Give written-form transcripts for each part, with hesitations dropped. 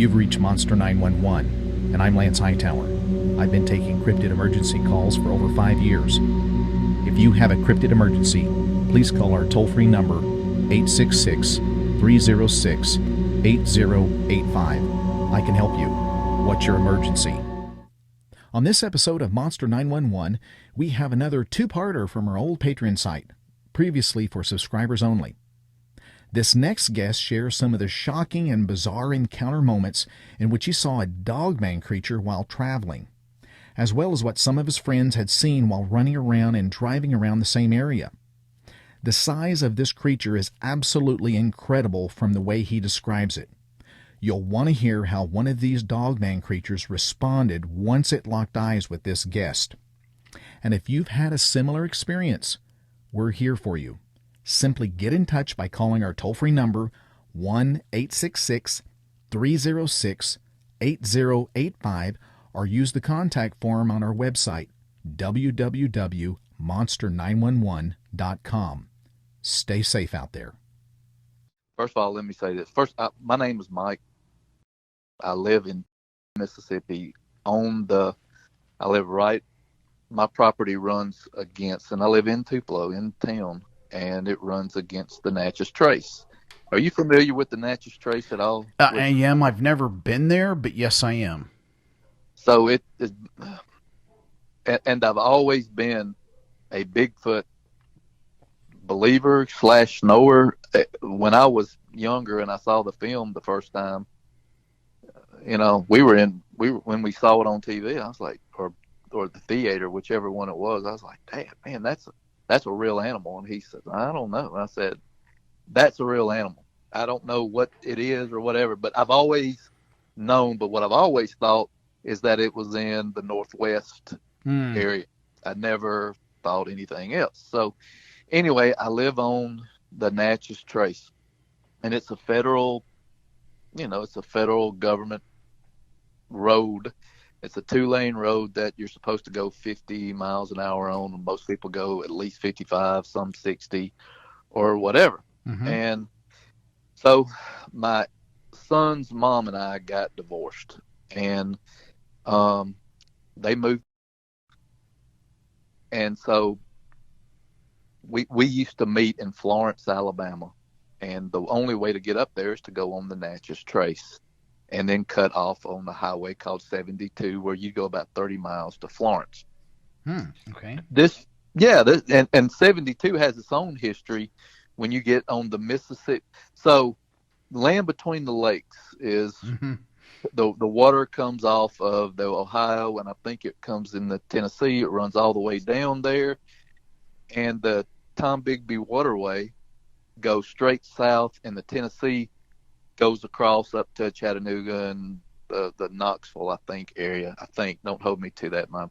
You've reached Monster 911, and I'm Lance Hightower. I've been taking cryptid emergency calls for over 5 years. If you have a cryptid emergency, please call our toll-free number 866-306-8085. I can help you. What's your emergency? On this episode of Monster 911, we have another two-parter from our old Patreon site, previously for subscribers only. This next guest shares some of the shocking and bizarre encounter moments in which he saw a Dogman creature while traveling, as well as what some of his friends had seen while running around and driving around the same area. The size of this creature is absolutely incredible from the way he describes it. You'll want to hear how one of these Dogman creatures responded once it locked eyes with this guest. And if you've had a similar experience, we're here for you. Simply get in touch by calling our toll-free number 1-866-306-8085 or use the contact form on our website, www.monster911.com. Stay safe out there. First of all, let me say this. First, my name is Mike. I live in Mississippi. My property runs against, and I live in Tupelo, in town, and it runs against the Natchez Trace. Are you familiar with the Natchez Trace at all? I am. I've never been there, but yes, I am. So it is, and I've always been a Bigfoot believer / knower. When I was younger and I saw the film the first time, when we saw it on TV, I was like, or the theater, whichever one it was, I was like, damn, man, that's a real animal. And he said, I don't know. I said, that's a real animal. I don't know what it is or whatever, but I've always known. But what I've always thought is that it was in the Northwest area. I never thought anything else. So anyway, I live on the Natchez Trace, and it's a federal government road. It's a 2-lane road that you're supposed to go 50 miles an hour on, and most people go at least 55, some 60 or whatever. Mm-hmm. And so my son's mom and I got divorced, and they moved. And so we used to meet in Florence, Alabama, and the only way to get up there is to go on the Natchez Trace and then cut off on the highway called 72, where you go about 30 miles to Florence. Okay. And 72 has its own history when you get on the Mississippi. So land between the lakes is the water comes off of the Ohio, and I think it comes in the Tennessee. It runs all the way down there, and the Tom Bigby Waterway goes straight south, and the Tennessee goes across up to Chattanooga and the Knoxville, I think, area. Don't hold me to that. My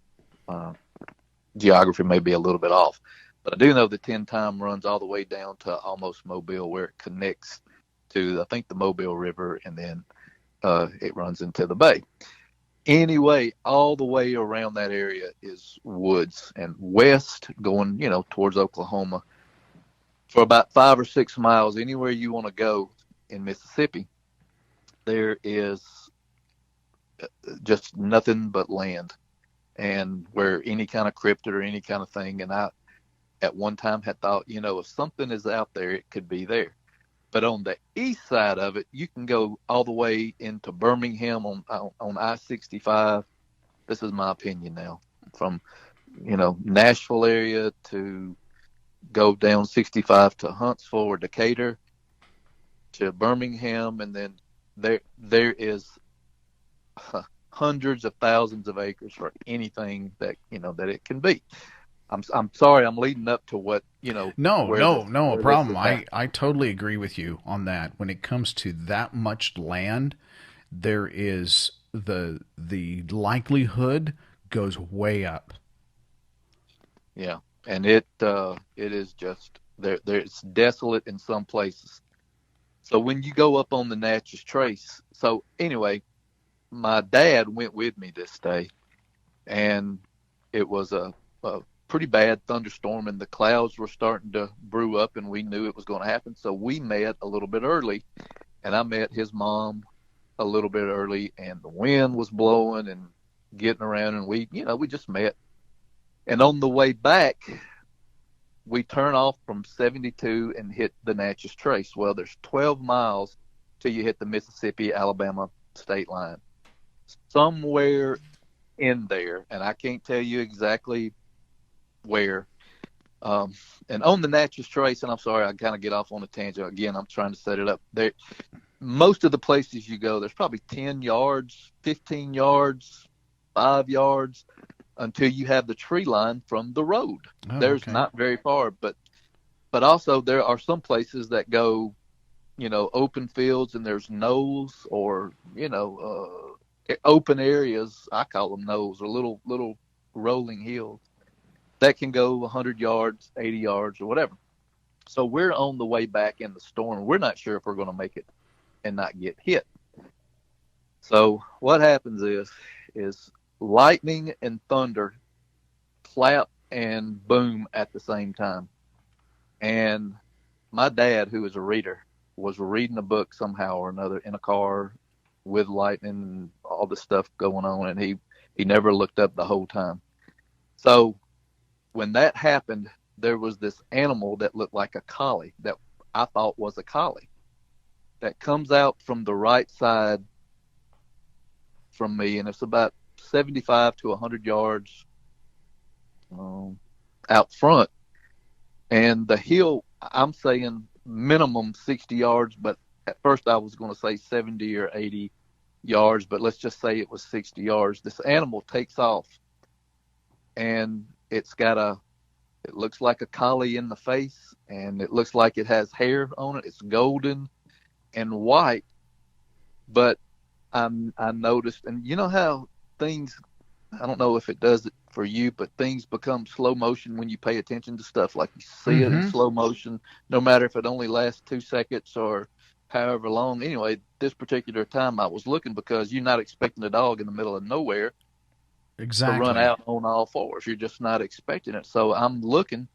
geography may be a little bit off, but I do know the 10 Time runs all the way down to almost Mobile, where it connects to, I think, the Mobile River, and then it runs into the bay. Anyway, all the way around that area is woods, and west going, towards Oklahoma, for about 5 or 6 miles, anywhere you want to go in Mississippi, there is just nothing but land, and where any kind of cryptid or any kind of thing. And I, at one time, had thought, if something is out there, it could be there. But on the east side of it, you can go all the way into Birmingham on I-65. This is my opinion now, from Nashville area to go down 65 to Huntsville or Decatur to Birmingham, and then there is hundreds of thousands of acres for anything that that it can be. I'm sorry, I'm leading up to what No problem. I totally agree with you on that. When it comes to that much land, there is the likelihood goes way up. Yeah, and it is just there. It's desolate in some places. So when you go up on the Natchez Trace, so anyway, my dad went with me this day, and it was a pretty bad thunderstorm, and the clouds were starting to brew up, and we knew it was going to happen. So we met a little bit early, and I met his mom, a little bit early, and the wind was blowing and getting around, and we just met. And on the way back, we turn off from 72 and hit the Natchez Trace. Well, there's 12 miles till you hit the Mississippi-Alabama state line. Somewhere in there, and I can't tell you exactly where. And on the Natchez Trace, and I'm sorry, I kind of get off on a tangent. Again, I'm trying to set it up. There, most of the places you go, there's probably 10 yards, 15 yards, 5 yards until you have the tree line from the road. Oh, There's okay. not very far, but also there are some places that go, open fields, and there's knolls or, open areas. I call them knolls, or little rolling hills that can go 100 yards, 80 yards, or whatever. So we're on the way back in the storm. We're not sure if we're going to make it and not get hit. So what happens is lightning and thunder clap and boom at the same time. And my dad, who is a reader, was reading a book somehow or another in a car with lightning and all this stuff going on, and he never looked up the whole time. So when that happened, there was this animal that looked like a collie that I thought was a collie that comes out from the right side from me, and it's about 75 to 100 yards out front. And the hill, I'm saying minimum 60 yards, but at first I was going to say 70 or 80 yards, but let's just say it was 60 yards. This animal takes off, and it looks like a collie in the face, and it looks like it has hair on it. It's golden and white, but I noticed, and you know how things, I don't know if it does it for you, but things become slow motion when you pay attention to stuff. Like you see it in slow motion, no matter if it only lasts 2 seconds or however long. Anyway, this particular time I was looking, because you're not expecting a dog in the middle of nowhere Exactly. to run out on all fours. You're just not expecting it. So I'm looking,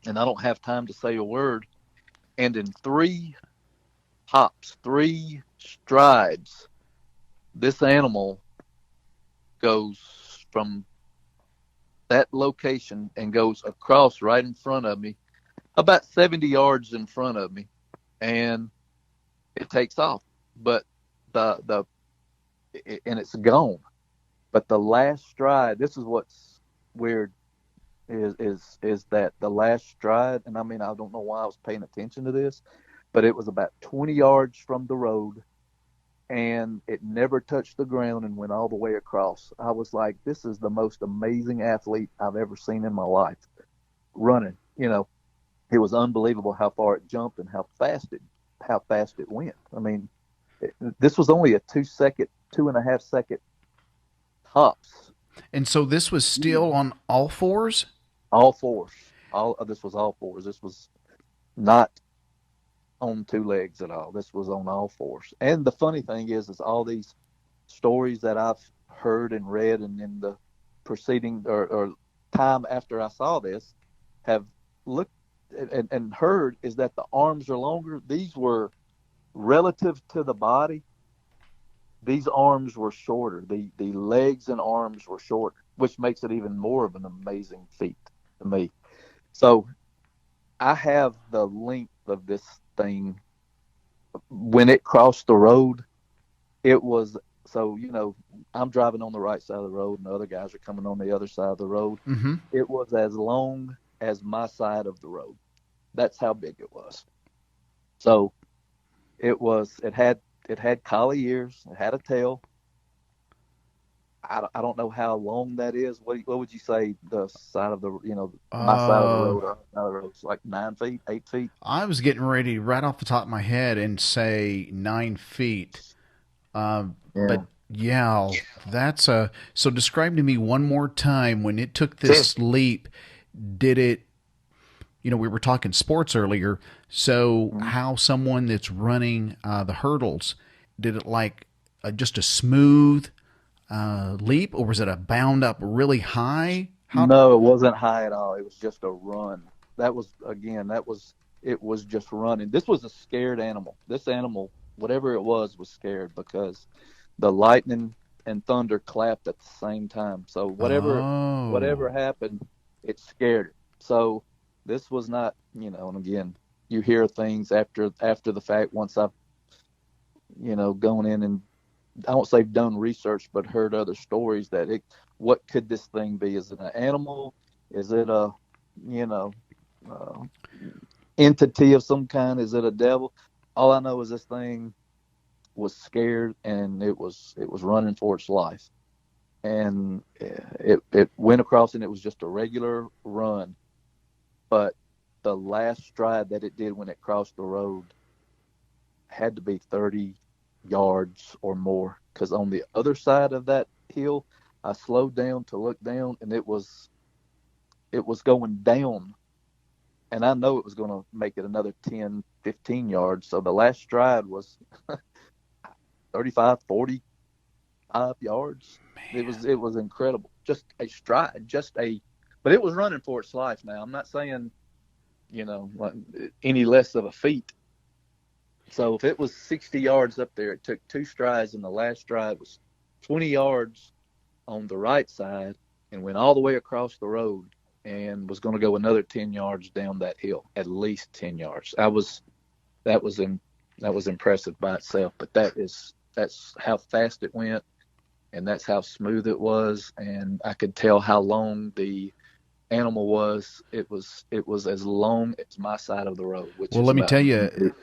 and I don't have time to say a word. And in 3 hops, 3 strides, this animal goes from that location and goes across right in front of me, about 70 yards in front of me, and it takes off. But and it's gone. But the last stride, this is what's weird, is that the last stride, and I mean, I don't know why I was paying attention to this, but it was about 20 yards from the road, and it never touched the ground and went all the way across. I was like, this is the most amazing athlete I've ever seen in my life running. It was unbelievable how far it jumped and how fast it went. I mean, this was only a 2.5 second hops. And so this was still on all fours? All fours. This was all fours. This was not on 2 legs at all. This was on all fours. And the funny thing is all these stories that I've heard and read, and in the preceding or time after I saw this, have looked and heard, is that the arms are longer. These were relative to the body. These arms were shorter. The legs and arms were shorter, which makes it even more of an amazing feat to me. So I have the length of this thing. When it crossed the road, it was, so, I'm driving on the right side of the road and the other guys are coming on the other side of the road. Mm-hmm. It was as long as my side of the road. That's how big it was. So it had collie ears. It had a tail. I don't know how long that is. What would you say the side of the, my side of the road, or side of the road? It's like 9 feet, 8 feet. I was getting ready right off the top of my head and say 9 feet. But yeah, that's so describe to me one more time, when it took this leap, did it, we were talking sports earlier. So how someone that's running the hurdles, did it like just a smooth leap, or was it a bound up really high? No, it wasn't high at all. It was just a run. It was just running. This was a scared animal. This animal whatever it was scared because the lightning and thunder clapped at the same time. So whatever Oh. happened, it scared it. So this was not, and again, you hear things after the fact once I've, gone in and I won't say done research, but heard other stories that what could this thing be? Is it an animal? Is it a, you know, uh, entity of some kind? Is it a devil? All I know is this thing was scared and it was running for its life, and it went across and it was just a regular run, but the last stride that it did when it crossed the road had to be 30 yards or more, because on the other side of that hill I slowed down to look down and it was going down, and I know it was going to make it another 10, 15 yards. So the last stride was 35, 45 yards. It was incredible. Just a stride, but it was running for its life. Now, I'm not saying, like, any less of a feat. So if it was 60 yards up there, it took two strides, and the last stride was 20 yards on the right side and went all the way across the road and was going to go another 10 yards down that hill, at least 10 yards. That was impressive by itself, but that's how fast it went, and that's how smooth it was, and I could tell how long the animal was. It was as long as my side of the road, which Well, is let me about. tell you,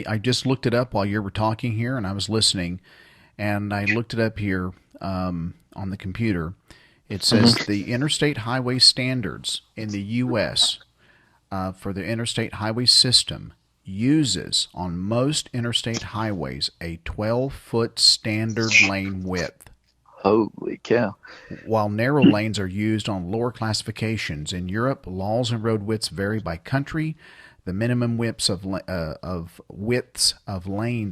I just looked it up while you were talking here and I was listening, and I looked it up here on the computer. It says Mhm. the interstate highway standards in the U.S. For the interstate highway system uses on most interstate highways a 12-foot standard lane width, Holy cow! while narrow lanes are used on lower classifications. In Europe, laws and road widths vary by country. The minimum widths of lanes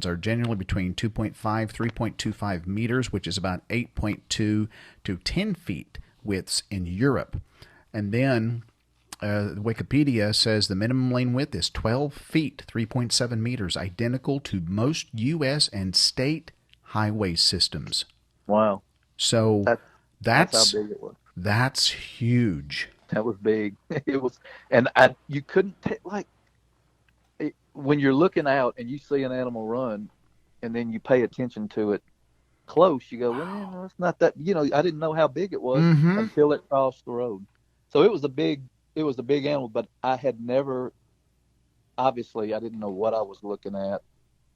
are generally between 2.5 3.25 meters, which is about 8.2 to 10 feet widths in Europe. And then Wikipedia says the minimum lane width is 12 feet, 3.7 meters, identical to most U.S. and state highway systems. Wow, So that's how that's big it was. that's huge. That was big. It was, and you couldn't like when you're looking out and you see an animal run, and then you pay attention to it close. You go, well, no, it's not that. I didn't know how big it was Mm-hmm. until it crossed the road. So it was a big animal, but I had never. Obviously, I didn't know what I was looking at.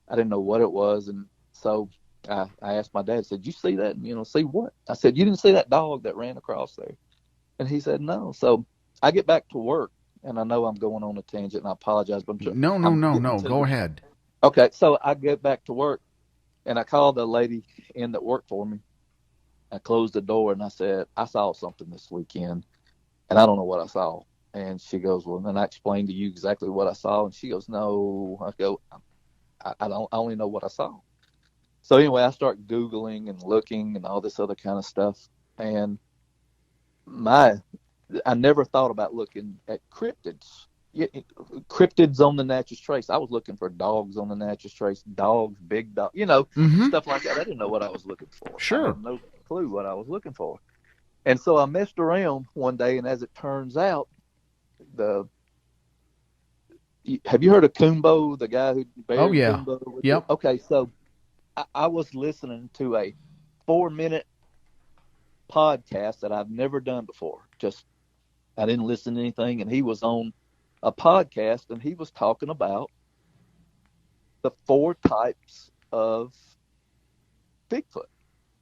I didn't know what it was, and so I asked my dad. I said, "You see that? See what?" I said, "You didn't see that dog that ran across there?" And he said, "No." So I get back to work, and I know I'm going on a tangent, and I apologize, but No, no, I'm no, getting no. to Go the. ahead. Okay, so I get back to work, and I called the lady in that worked for me. I closed the door, and I said, "I saw something this weekend, and I don't know what I saw." And she goes, "Well," and I explained to you exactly what I saw, and she goes, "No." I go, "I don't. I only know what I saw." So anyway, I start Googling and looking and all this other kind of stuff, and my I never thought about looking at cryptids. Yeah, cryptids on the Natchez Trace. I was looking for dogs on the Natchez Trace, dogs, big dog, Mm-hmm. stuff like that. I didn't know what I was looking for. I Sure. had no clue what I was looking for. And so I messed around one day, and as it turns out, the have you heard of Kumbo, the guy who Oh buried yeah. Kumbo with it? Yep. Okay, so I was listening to a 4-minute podcast that I've never done before. Just I didn't listen to anything, and he was on a podcast, and he was talking about the four types of Bigfoot,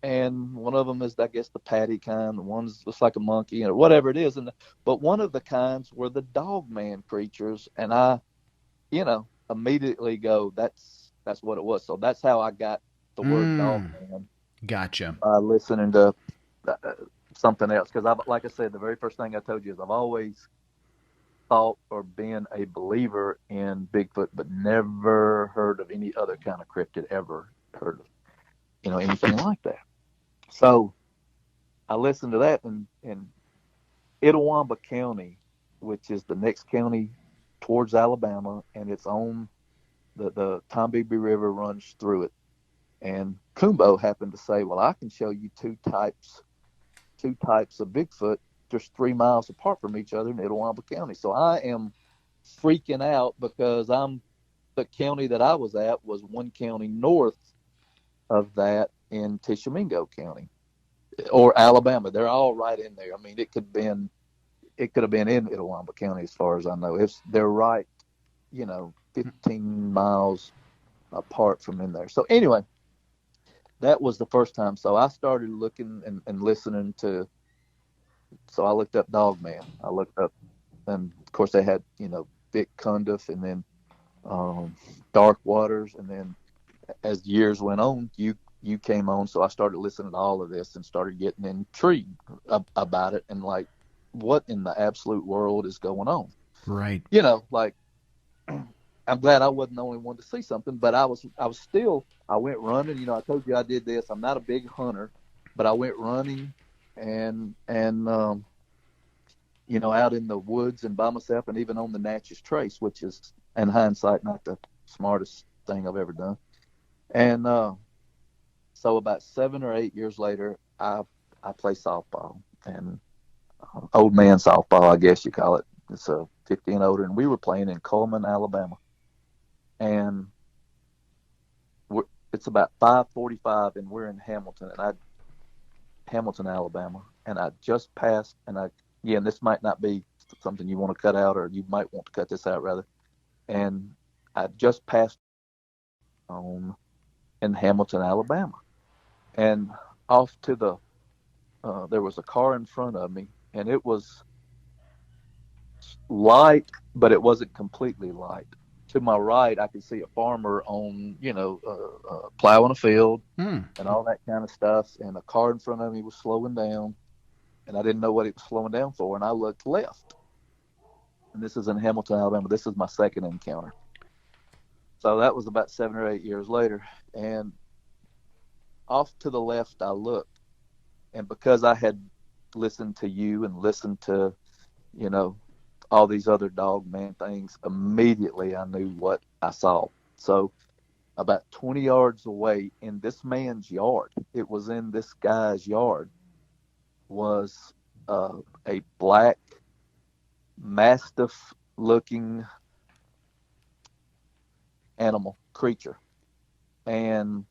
and one of them is, I guess, the patty kind. The one's looks like a monkey, or whatever it is, but one of the kinds were the Dogman creatures, and I, immediately go, that's what it was. So that's how I got the word Mm. Dogman Gotcha. by listening to uh, something else. Because like I said, the very first thing I told you is I've always thought or been a believer in Bigfoot, but never heard of any other kind of cryptid. Ever heard of anything like that. So I listened to that in Itawamba County, which is the next county towards Alabama, and it's on the Tombigbee River runs through it. And Kumbo happened to say, well, I can show you two types of Bigfoot just 3 miles apart from each other in Itawamba County. So I am freaking out because the county that I was at was one county north of that in Tishomingo County or Alabama. They're all right in there. I mean, it could have been in Itawamba County as far as I know. They're right, 15 miles apart from in there. So anyway, that was the first time. So I started looking and listening to. So I looked up Dogman. I looked up, and of course they had Big Cundiff, and then Dark Waters, and then as years went on, you came on. So I started listening to all of this and started getting intrigued about it, and like, what in the absolute world is going on? Right. Like, I'm glad I wasn't the only one to see something, but I went running. I told you I did this. I'm not a big hunter, but I went running and out in the woods and by myself, and even on the Natchez Trace, which is, in hindsight, not the smartest thing I've ever done. And so about 7 or 8 years later, I play softball, and old man softball, I guess you call it. It's 50 and older, and we were playing in Coleman, Alabama. And it's about 5:45, and we're in Hamilton, Alabama, and I just passed, and this might not be something you want to cut out, or you might want to cut this out rather. And I just passed on in Hamilton, Alabama, and off to there was a car in front of me, and it was light, but it wasn't completely light. To my right, I could see a farmer on, plowing a field and all that kind of stuff. And a car in front of me was slowing down, and I didn't know what it was slowing down for. And I looked left, and this is in Hamilton, Alabama. This is my second encounter. So that was about 7 or 8 years later. And off to the left, I looked, and because I had listened to you and listened to, all these other Dogman things, immediately I knew what I saw. So about 20 yards away in this man's yard, it was in this guy's yard, was a black mastiff looking animal creature. And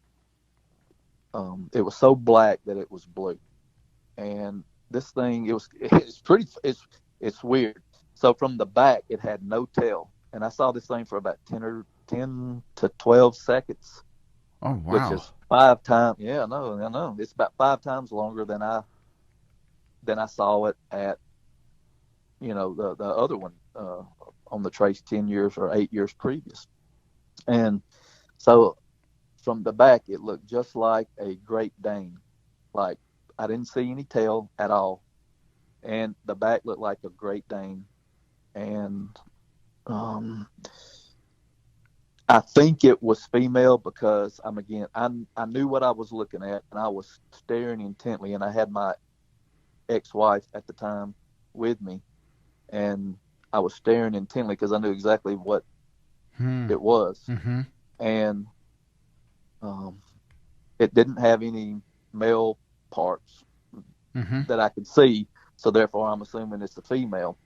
it was so black that it was blue. And this thing, it's weird. So from the back, it had no tail, and I saw this thing for about 10 to 12 seconds. Oh, wow! Which is 5 times. Yeah, I know. It's about 5 times longer than I saw it at, the other one on the trace 10 years or 8 years previous. And so from the back, it looked just like a Great Dane. Like, I didn't see any tail at all, and the back looked like a Great Dane. And I think it was female because I knew what I was looking at, and I was staring intently, and I had my ex-wife at the time with me, and I was staring intently because I knew exactly what it was. Mm-hmm. And it didn't have any male parts that I could see, so therefore I'm assuming it's a female.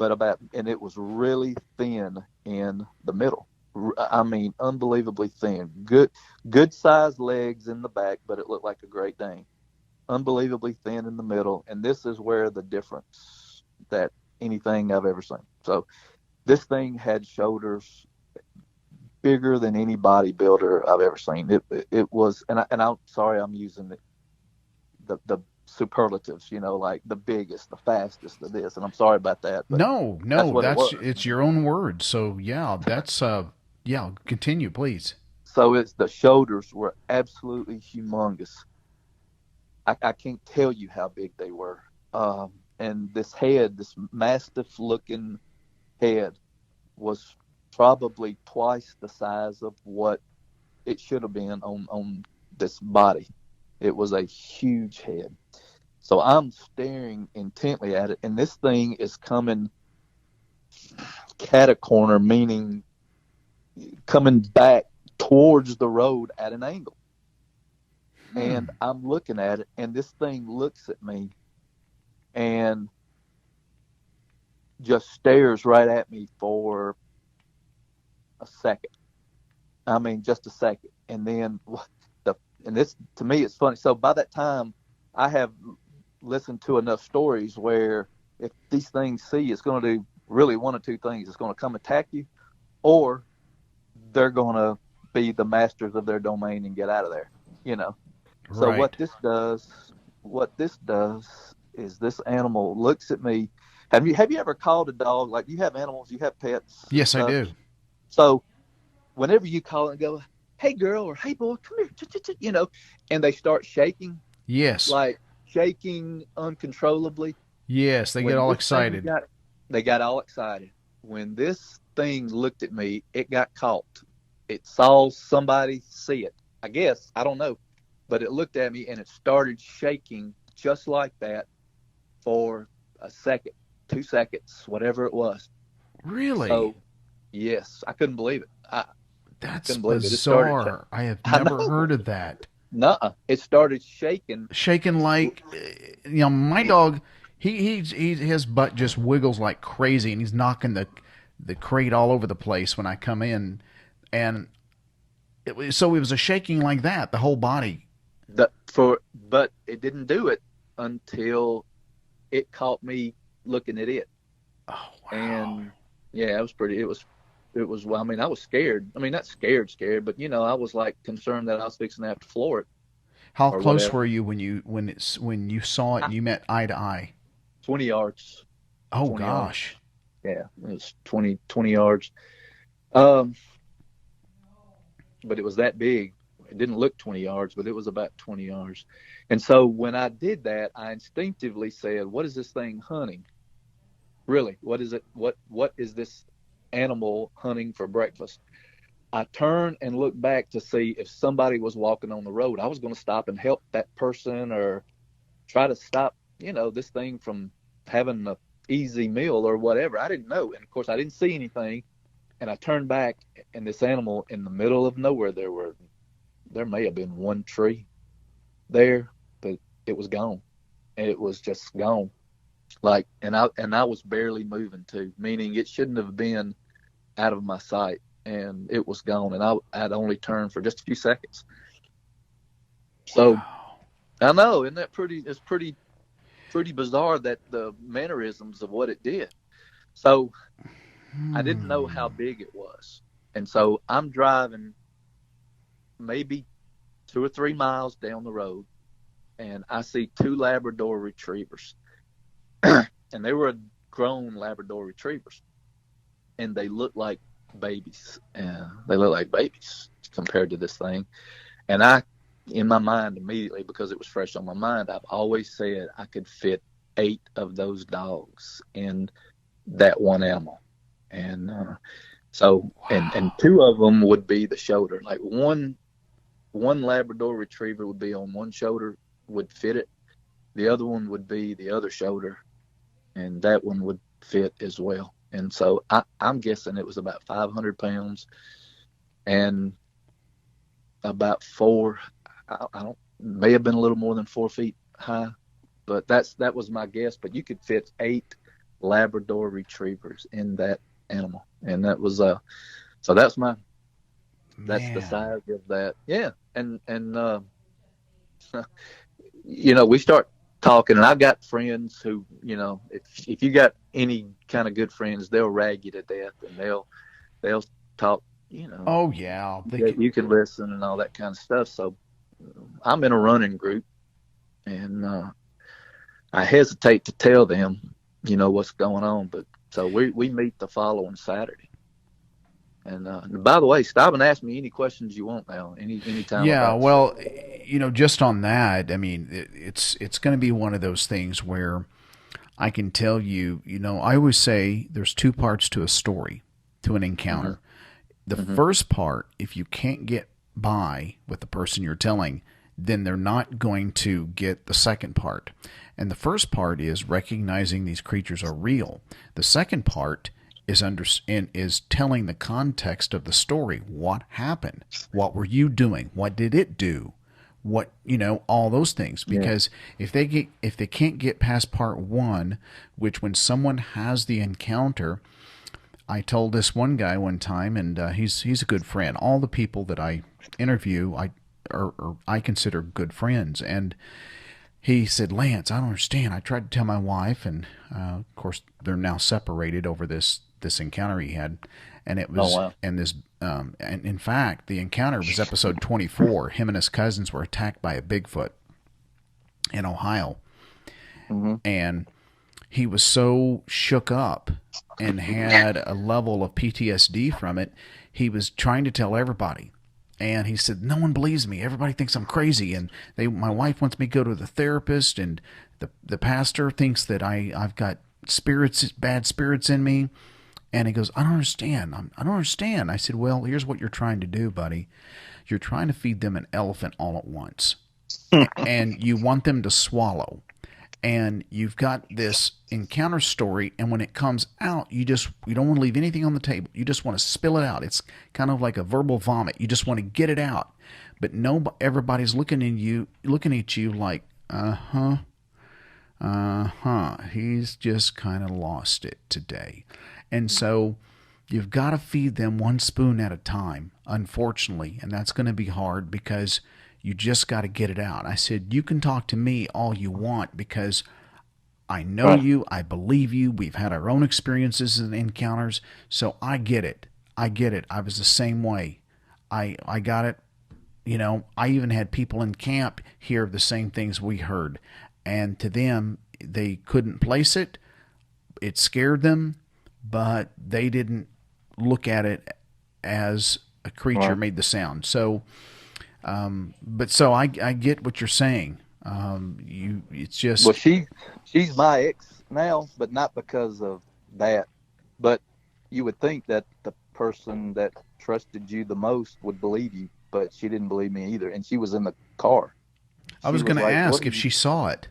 And it was really thin in the middle. I mean, unbelievably thin. Good sized legs in the back, but it looked like a Great Dane. Unbelievably thin in the middle. And this is where the difference that anything I've ever seen. So this thing had shoulders bigger than any bodybuilder I've ever seen. It was, and I'm sorry, I'm using the superlatives, like the biggest, the fastest of this, and I'm sorry about that. But no, it's your own word. So yeah, that's continue, please. So the shoulders were absolutely humongous. I can't tell you how big they were. And this head, this mastiff-looking head, was probably twice the size of what it should have been on this body. It was a huge head. So I'm staring intently at it, and this thing is coming cat-a-corner, meaning, coming back towards the road at an angle. And I'm looking at it, and this thing looks at me and just stares right at me for a second. I mean, just a second. And then and this, to me, it's funny. So by that time, I have listened to enough stories where if these things see, it's going to do really one of two things. It's going to come attack you, or they're going to be the masters of their domain and get out of there, you know. So Right. what this does is this animal looks at me. Have you ever called a dog? Like, you have animals, you have pets and Yes, I stuff. do. So whenever you call it and go, "Hey girl," or "Hey boy, come here," you know, and they start shaking, Yes. like shaking uncontrollably. Yes, they get When all this thing excited. they got all excited. When this thing looked at me, it got caught. It saw somebody see it. I guess, I don't know, but it looked at me and it started shaking just like that for a second, 2 seconds, whatever it was. Really? So yes, I couldn't believe it. I That's couldn't believe it. It started. bizarre. I have I never know. heard of that. Nuh-uh. It started shaking. Shaking like, my dog, his butt just wiggles like crazy, and he's knocking the crate all over the place when I come in, and so it was a shaking like that, the whole body. But it didn't do it until it caught me looking at it. Oh wow! And yeah, it was well, I mean, I was scared. I mean, not scared, but I was like concerned that I was fixing to have to floor it How or close whatever. were you when you saw it and you met eye to eye? 20 yards, Oh 20 yards. gosh! Yeah, it was 20 yards. Um, but it was that big. It didn't look 20 yards, but it was about 20 yards. And so when I did that, I instinctively said, "What is this thing hunting? Really? What is it? What is this animal hunting for breakfast?" I turned and looked back to see if somebody was walking on the road. I was going to stop and help that person or try to stop, this thing from having a easy meal or whatever. I didn't know. And of course, I didn't see anything. And I turned back, and this animal in the middle of nowhere, there may have been one tree there, but it was gone. It was just gone. Like, and I was barely moving too, meaning it shouldn't have been out of my sight, and it was gone. And I'd only turned for just a few seconds. So Wow! I know, isn't that pretty? It's pretty bizarre that the mannerisms of what it did. So I didn't know Hmm. how big it was, and so I'm driving maybe 2 or 3 miles down the road, and I see two Labrador retrievers, and they were grown Labrador retrievers, and they look like babies. They look like babies compared to this thing. And in my mind, immediately, because it was fresh on my mind, I've always said I could fit 8 of those dogs in that one animal. And so, and Wow! 2 of them would be the shoulder. Like one Labrador retriever would be on one shoulder, would fit it. The other one would be the other shoulder, and that one would fit as well. And so I'm guessing it was about 500 pounds and about I don't, may have been a little more than 4 feet high, but that was my guess. But you could fit 8 Labrador retrievers in that animal, and that was so that's the Man. size of that. Yeah, and we start talking, and I've got friends who, if you got any kind of good friends, they'll rag you to death, and they'll talk, Oh yeah. that you can listen and all that kind of stuff. So I'm in a running group, and I hesitate to tell them, what's going on, but so we meet the following Saturday. And by the way, stop and ask me any questions you want now, anytime Yeah, about stuff. well, just on that, I mean, it's going to be one of those things where I can tell you, I always say there's two parts to a story, to an Hmm. encounter. The Hmm. first part, if you can't get by with the person you're telling, then they're not going to get the second part. And the first part is recognizing these creatures are real. The second part is telling the context of the story. What happened? What were you doing? What did it do? What, all those things. Because if they can't get past part one, which when someone has the encounter, I told this one guy one time, and he's a good friend. All the people that I interview, I consider good friends, and he said, Lance, I don't understand. I tried to tell my wife, and of course they're now separated over this encounter he had, and it was, and this, and in fact, the encounter was episode 24. Him and his cousins were attacked by a Bigfoot in Ohio, and he was so shook up and had a level of PTSD from it. He was trying to tell everybody. And he said, no one believes me. Everybody thinks I'm crazy. And my wife wants me to go to the therapist. And the pastor thinks that I've got bad spirits in me. And he goes, I don't understand. I don't understand. I said, well, here's what you're trying to do, buddy. You're trying to feed them an elephant all at once. And you want them to swallow. And you've got this encounter story, and when it comes out, you don't want to leave anything on the table. You just want to spill it out. It's kind of like a verbal vomit. You just want to get it out. But everybody's looking at you like, he's just kind of lost it today. And so you've got to feed them one spoon at a time, unfortunately, and that's going to be hard because you just got to get it out. I said, you can talk to me all you want because I know you. I believe you. We've had our own experiences and encounters. So I get it. I was the same way. I got it. I even had people in camp hear the same things we heard. And to them, they couldn't place it. It scared them, but they didn't look at it as a creature made the sound. So... so I get what you're saying. It's just, well, she's my ex now, but not because of that. But you would think that the person that trusted you the most would believe you, but she didn't believe me either. And she was in the car. I was going to ask if she saw it.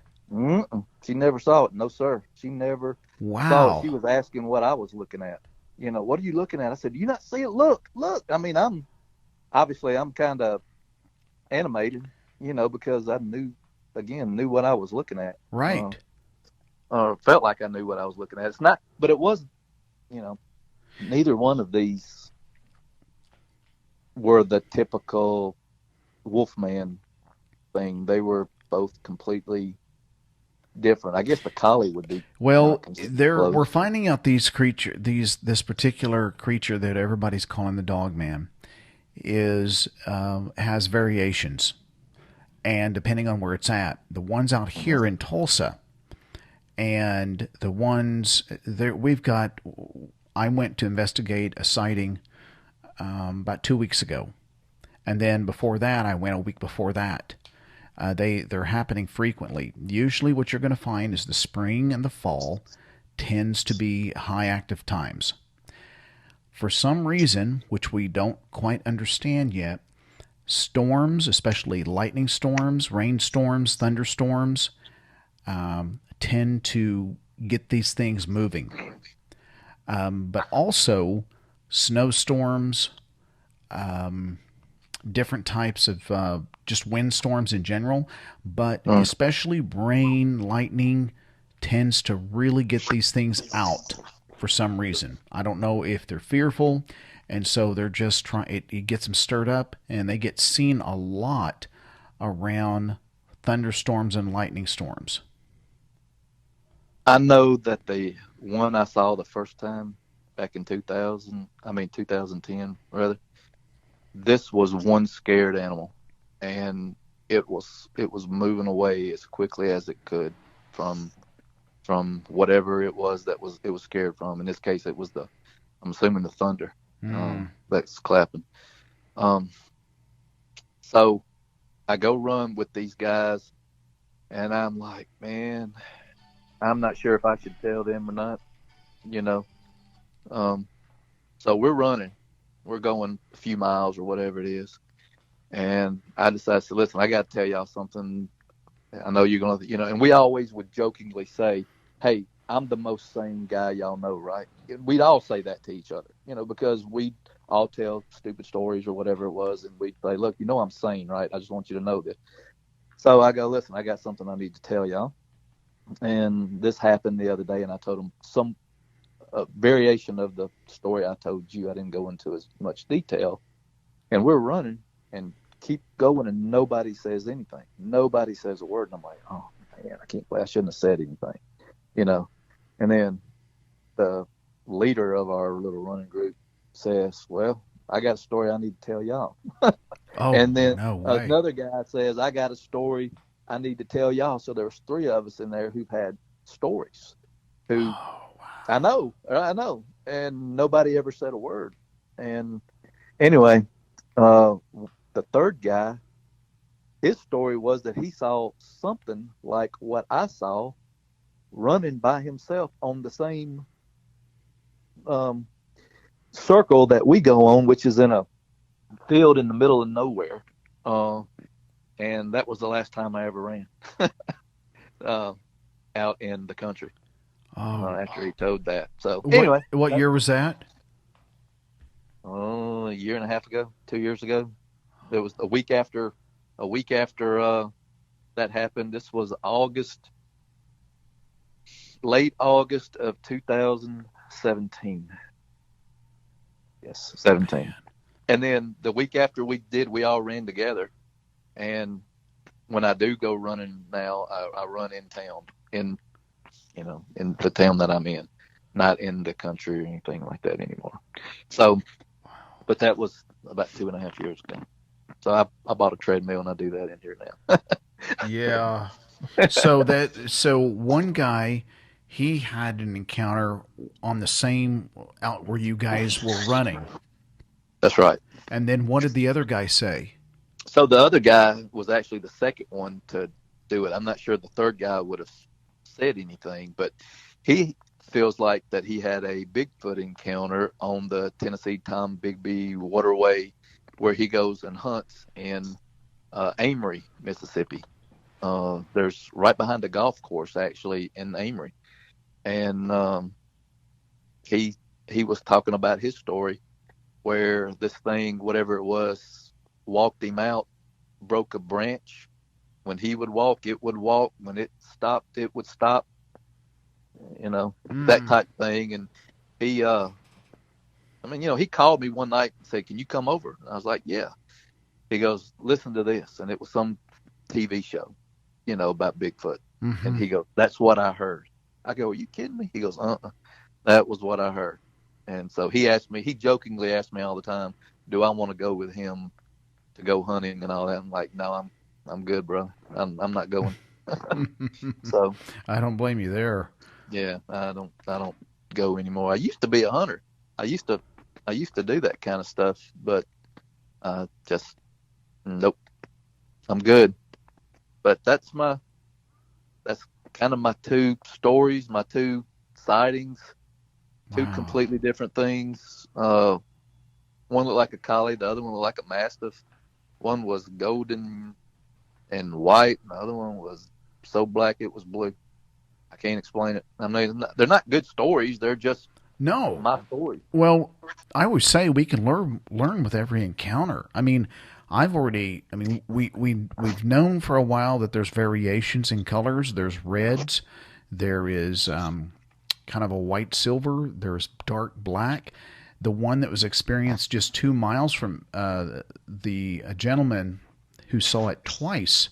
She never saw it. No, sir. She never saw it. She was asking what I was looking at. What are you looking at? I said, do you not see it? Look. I mean, I'm kind of animated, because I knew what I was looking at. Right. Felt like I knew what I was looking at. It's not, but it wasn't, neither one of these were the typical Wolfman thing. They were both completely different. I guess the collie would be. Well, we're finding out this particular creature that everybody's calling the Dogman has variations, and depending on where it's at, the ones out here in Tulsa and the ones there I went to investigate a sighting about 2 weeks ago, and then before that I went a week before that. They're happening frequently. Usually what you're going to find is the spring and the fall tends to be high active times. For some reason, which we don't quite understand yet, storms, especially lightning storms, rainstorms, thunderstorms, tend to get these things moving. But also snowstorms, different types of just windstorms in general, but especially rain, lightning tends to really get these things out. For some reason, I don't know if they're fearful, and so they're just trying. It gets them stirred up, and they get seen a lot around thunderstorms and lightning storms. I know that the one I saw the first time back in 2010 rather. This was one scared animal, and it was moving away as quickly as it could from whatever it was scared from. In this case, it was I'm assuming the thunder that's clapping. So I go run with these guys, and I'm like, man, I'm not sure if I should tell them or not, So we're running. We're going a few miles or whatever it is. And I decided to listen, I got to tell y'all something. I know you're going to, and we always would jokingly say, hey, I'm the most sane guy y'all know, right? We'd all say that to each other, because we all tell stupid stories or whatever it was, and we'd say, look, I'm sane, right? I just want you to know this. So I go, listen, I got something I need to tell y'all. And this happened the other day, and I told them some variation of the story I told you. I didn't go into as much detail. And we're running and keep going, and nobody says anything. Nobody says a word. And I'm like, oh, man, I can't believe I shouldn't have said anything, And then the leader of our little running group says, well, I got a story I need to tell y'all. Oh, And then no way. another guy says, I got a story I need to tell y'all. So there was three of us in there who've had stories. Who Oh, wow. I know, and nobody ever said a word. And anyway, the third guy, his story was that he saw something like what I saw running by himself on the same um, circle that we go on, which is in a field in the middle of nowhere. And that was the last time I ever ran out in the country after he told that. So anyway, what year was that? A year and a half ago, 2 years ago. It was a week after that happened. This was late August of 2017. Yes, 17. And then the week after we all ran together. And when I do go running now, I run in town, in the town that I'm in, not in the country or anything like that anymore. So, but that was about 2.5 years ago. So I bought a treadmill and I do that in here now. Yeah. So one guy, he had an encounter on the same out where you guys were running. That's right. And then what did the other guy say? So the other guy was actually the second one to do it. I'm not sure the third guy would have said anything, but he feels like that he had a Bigfoot encounter on the Tennessee Tom Bigby waterway where he goes and hunts in Amory, Mississippi. There's right behind the golf course actually in Amory. And he was talking about his story where this thing, whatever it was, walked him out, broke a branch. When he would walk, it would walk. When it stopped, it would stop. That type of thing. And he, he called me one night and said, "Can you come over?" And I was like, "Yeah." He goes, "Listen to this," and it was some TV show, about Bigfoot. Mm-hmm. And he goes, "That's what I heard." I go, "Are you kidding me?" He goes, "That was what I heard." And so he jokingly asked me all the time, do I want to go with him to go hunting and all that? I'm like, no, I'm good, bro. I'm not going. So I don't blame you there. Yeah, I don't go anymore. I used to be a hunter. I used to do that kind of stuff, but just nope. I'm good. But that's kind of my two stories, my two sightings. Two Wow. completely different things. One looked like a collie, the other one looked like a mastiff. One was golden and white, and the other one was so black it was blue. I can't explain it. I mean, they're not good stories. They're just No. my stories. Well, I always say we can learn with every encounter. I mean, we've known for a while that there's variations in colors. There's reds. There is kind of a white silver. There's dark black. The one that was experienced just 2 miles from the gentleman who saw it twice,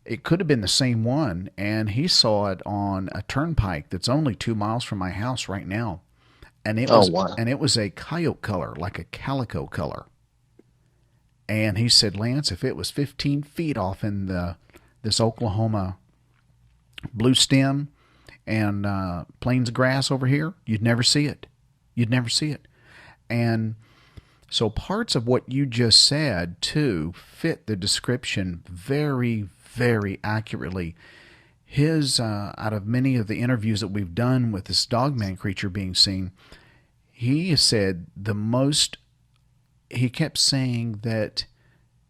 it could have been the same one, and he saw it on a turnpike that's only 2 miles from my house right now, and it was a coyote color, like a calico color. And he said, Lance, if it was 15 feet off in this Oklahoma blue stem and plains of grass over here, you'd never see it. You'd never see it. And so parts of what you just said, too, fit the description very, very accurately. His, out of many of the interviews that we've done with this Dogman creature being seen, he said he kept saying that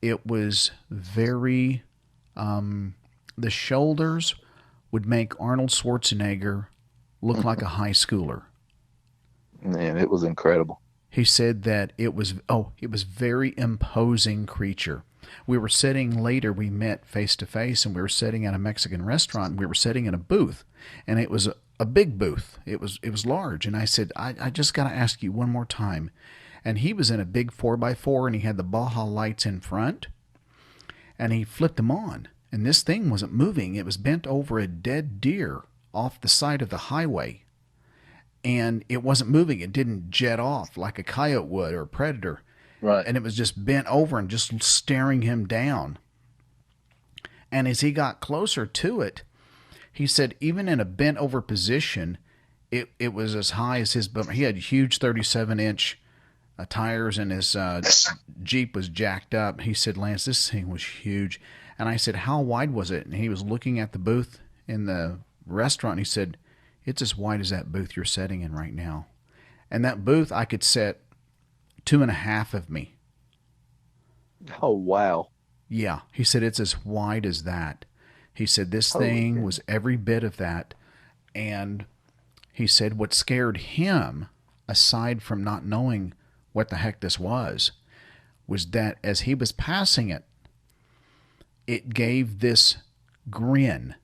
it was very, the shoulders would make Arnold Schwarzenegger looked like a high schooler. Man, it was incredible. He said that it was very imposing creature. We were sitting later, we met face to face, and we were sitting at a Mexican restaurant, and we were sitting in a booth, and it was a big booth. It was large, and I said, I just got to ask you one more time. And he was in a big 4x4, and he had the Baja lights in front, and he flipped them on, and this thing wasn't moving. It was bent over a dead deer off the side of the highway, and it wasn't moving. It didn't jet off like a coyote would or a predator. Right. And it was just bent over and just staring him down. And as he got closer to it, he said even in a bent over position, it was as high as his bumper. He had huge 37-inch tires, and his Jeep was jacked up. He said, Lance, this thing was huge. And I said, how wide was it? And he was looking at the booth in the restaurant. And he said, it's as wide as that booth you're sitting in right now. And that booth, I could sit 2.5 of me. Oh, wow. Yeah. He said, it's as wide as that. He said, this thing was every bit of that. And he said, what scared him, aside from not knowing what the heck this was that as he was passing it, it gave this grin.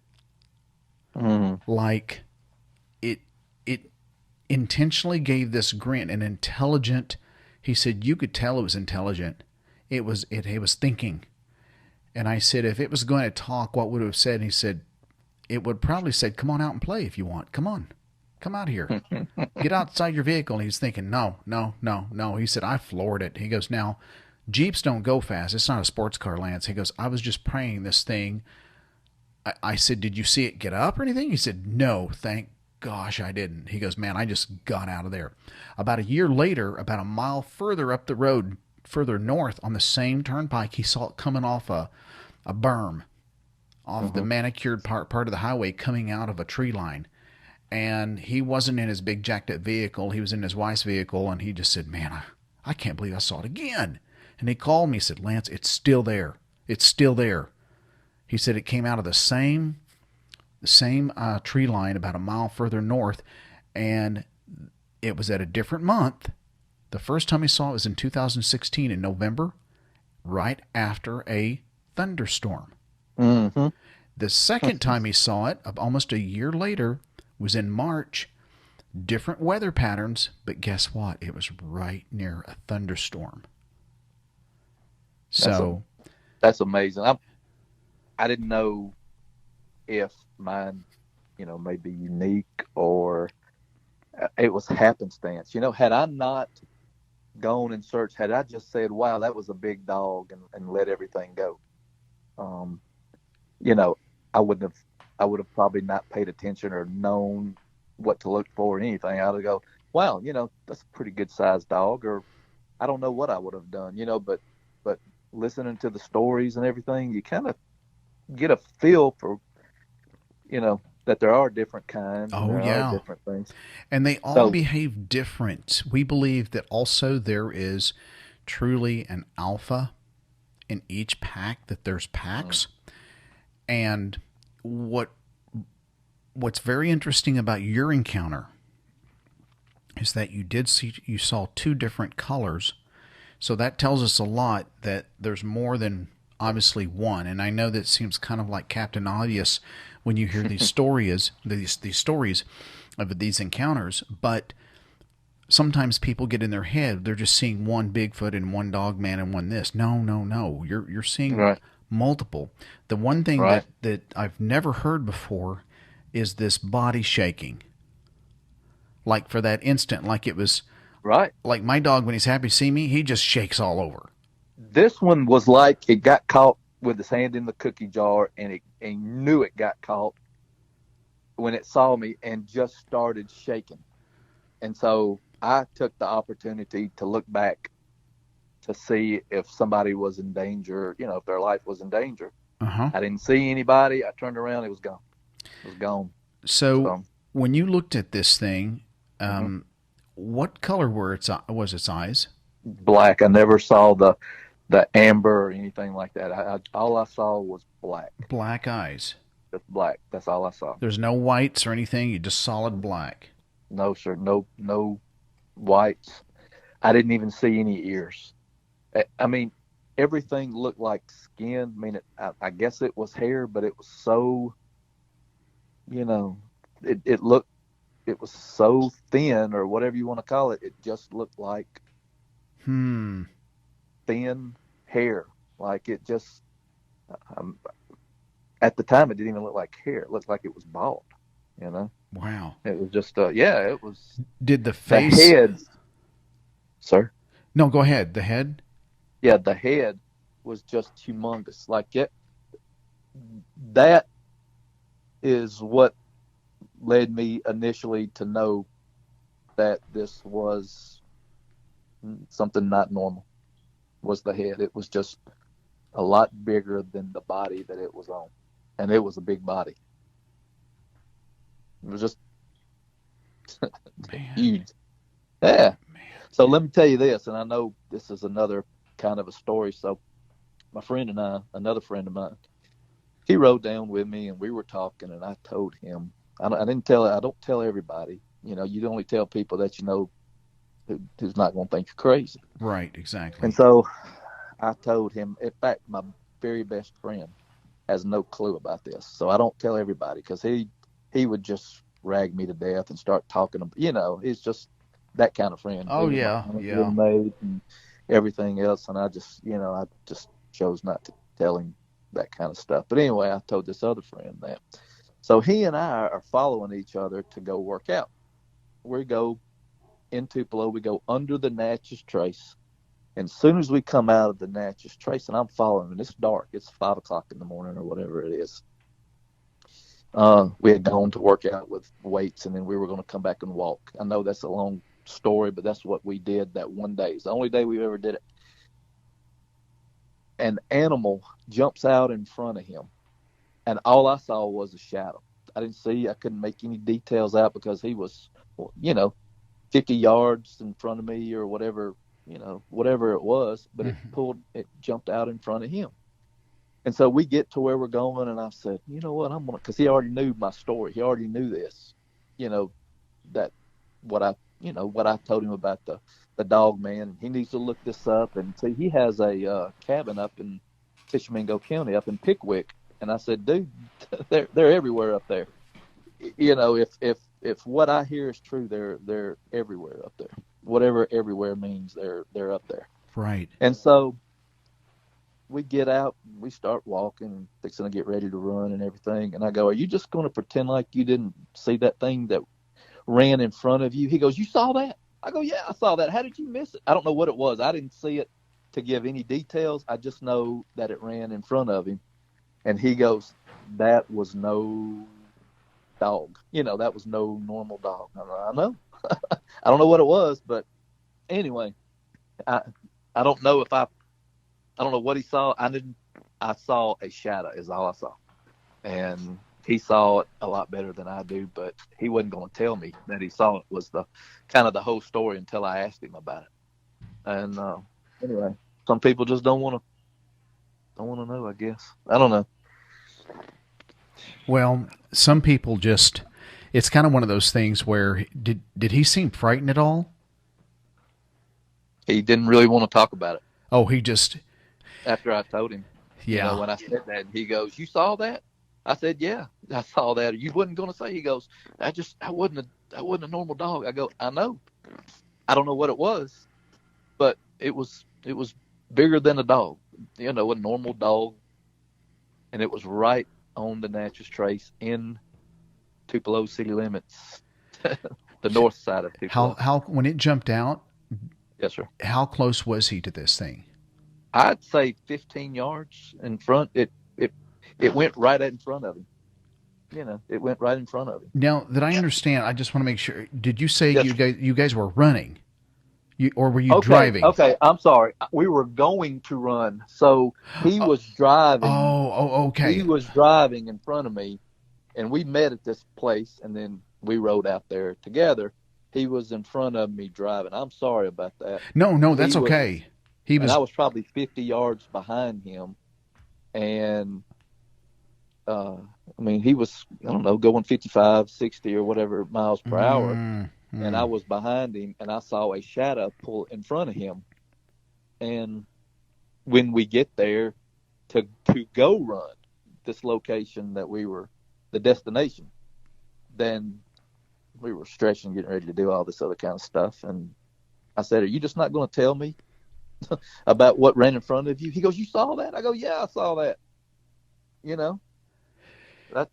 Like it intentionally gave this grin, an intelligent. He said you could tell it was intelligent. It was thinking. And I said, if it was going to talk, what would it have said? And he said, it would probably said, come on out and play if you want. Come on, come out here, get outside your vehicle. And he's thinking, no. He said, I floored it. He goes, now Jeeps don't go fast. It's not a sports car, Lance. He goes, I was just praying this thing. I said, did you see it get up or anything? He said, no, thank gosh I didn't. He goes, man, I just got out of there. About a year later, about a mile further up the road, further north on the same turnpike, he saw it coming off a berm, off the manicured part of the highway, coming out of a tree line. And he wasn't in his big jacked up vehicle. He was in his wife's vehicle, and he just said, man, I can't believe I saw it again. And he called me, said, Lance, it's still there. It's still there. He said it came out of the same tree line about a mile further north, and it was at a different month. The first time he saw it was in 2016 in November, right after a thunderstorm. Mm-hmm. The second time he saw it, almost a year later, was in March. Different weather patterns, but guess what? It was right near a thunderstorm. So that's amazing. I didn't know if mine, may be unique or it was happenstance. Had I not gone and searched, had I just said, wow, that was a big dog and let everything go, I would have probably not paid attention or known what to look for or anything. I would go, wow, that's a pretty good sized dog, or I don't know what I would have done, but listening to the stories and everything, you kind of get a feel for, that there are different kinds. Oh, and yeah. are different things. And they all behave different. We believe that also there is truly an alpha in each pack, that there's packs. And what's very interesting about your encounter is that you saw two different colors. So that tells us a lot that there's more than obviously one. And I know that seems kind of like Captain Obvious when you hear these stories, these stories of these encounters, but sometimes people get in their head, they're just seeing one Bigfoot and one Dogman and one this. No. You're seeing multiple. The one thing that I've never heard before is this body shaking. Like for that instant, like it was like my dog, when he's happy to see me, he just shakes all over. This one was like it got caught with his hand in the cookie jar, and it knew it got caught when it saw me and just started shaking. And so I took the opportunity to look back to see if somebody was in danger, if their life was in danger. I didn't see anybody. I turned around. It was gone. It was gone. So when you looked at this thing, what color was its eyes? Black. I never saw the amber or anything like that. All I saw was black. Black eyes. Just black. That's all I saw. There's no whites or anything. You just solid black. No, sir. No whites. I didn't even see any ears. I mean, everything looked like skin. I mean, I guess it was hair, but it was so, you know, it looked, it was so thin or whatever you want to call it. It just looked like Hmm. thin hair. Like it just, um, at the time, it didn't even look like hair. It looked like it was bald, you know? Wow. It was just, yeah, it was Did the the face? head, sir. No, go ahead. The head? Yeah, the head was just humongous. Like it, that is what led me initially to know that this was something not normal. Was the head? It was just a lot bigger than the body that it was on, and it was a big body. It was just Man. huge. Yeah. Man. So let me tell you this, and I know this is another kind of a story. So my friend and I, another friend of mine, he rode down with me, and we were talking, and I told him, I don't tell everybody. You know, you only tell people that you know who's not going to think you're crazy. Right, exactly. And so I told him, in fact, my very best friend has no clue about this. So I don't tell everybody because he would just rag me to death and start talking. You know, he's just that kind of friend. Oh, We were yeah, my yeah. roommate and everything else. And I just, I just chose not to tell him that kind of stuff. But anyway, I told this other friend that. So he and I are following each other to go work out. We go in Tupelo, we go under the Natchez Trace. And as soon as we come out of the Natchez Trace, and I'm following, and it's dark, it's 5 o'clock in the morning or whatever it is. We had gone to work out with weights, and then we were going to come back and walk. I know that's a long story, but that's what we did that one day. It's the only day we ever did it. An animal jumps out in front of him, and all I saw was a shadow. I couldn't make any details out because he was, 50 yards in front of me or whatever, whatever it was, but it jumped out in front of him. And so we get to where we're going, and I said, you know what, because he already knew my story. He already knew this, that what I told him about the Dogman. He needs to look this up. And see, he has a cabin up in Tishomingo County, up in Pickwick. And I said, dude, they're everywhere up there. If what I hear is true, they're everywhere up there. Whatever everywhere means, they're up there. Right. And so we get out, we start walking, fixing to get ready to run and everything. And I go, are you just going to pretend like you didn't see that thing that ran in front of you? He goes, you saw that? I go, yeah, I saw that. How did you miss it? I don't know what it was. I didn't see it to give any details. I just know that it ran in front of him. And he goes, that was no dog. That was no normal dog. I know. I don't know what it was, but anyway, I don't know I don't know what he saw. I saw a shadow is all I saw. And he saw it a lot better than I do, but he wasn't going to tell me that he saw it was the kind of the whole story until I asked him about it. And anyway, some people just don't want to know, I guess. I don't know. Well, some people just, it's kind of one of those things where, did he seem frightened at all? He didn't really want to talk about it. Oh, he just... After I told him. Yeah. When I said that, he goes, you saw that? I said, yeah, I saw that. You wasn't going to say? He goes, I wasn't a normal dog. I go, I know. I don't know what it was, but it was bigger than a dog, a normal dog. And it was right on the Natchez Trace in Tupelo city limits, the north side of Tupelo. How when it jumped out? Yes, sir. How close was he to this thing? I'd say 15 yards in front. It went right in front of him. It went right in front of him. Now that I understand, I just want to make sure. Did you say Yes, you guys were running, or were you driving? Okay, I'm sorry. We were going to run, so he was driving. Okay. He was driving in front of me, and we met at this place, and then we rode out there together. He was in front of me driving. I'm sorry about that. No, that's okay. And I was probably 50 yards behind him, and I mean, he was, I don't know, going 55, 60 or whatever miles per hour. And I was behind him, and I saw a shadow pull in front of him. And when we get there to go run this location that we were, the destination, then we were stretching, getting ready to do all this other kind of stuff. And I said, "Are you just not going to tell me about what ran in front of you?" He goes, "You saw that?" I go, "Yeah, I saw that." You know, but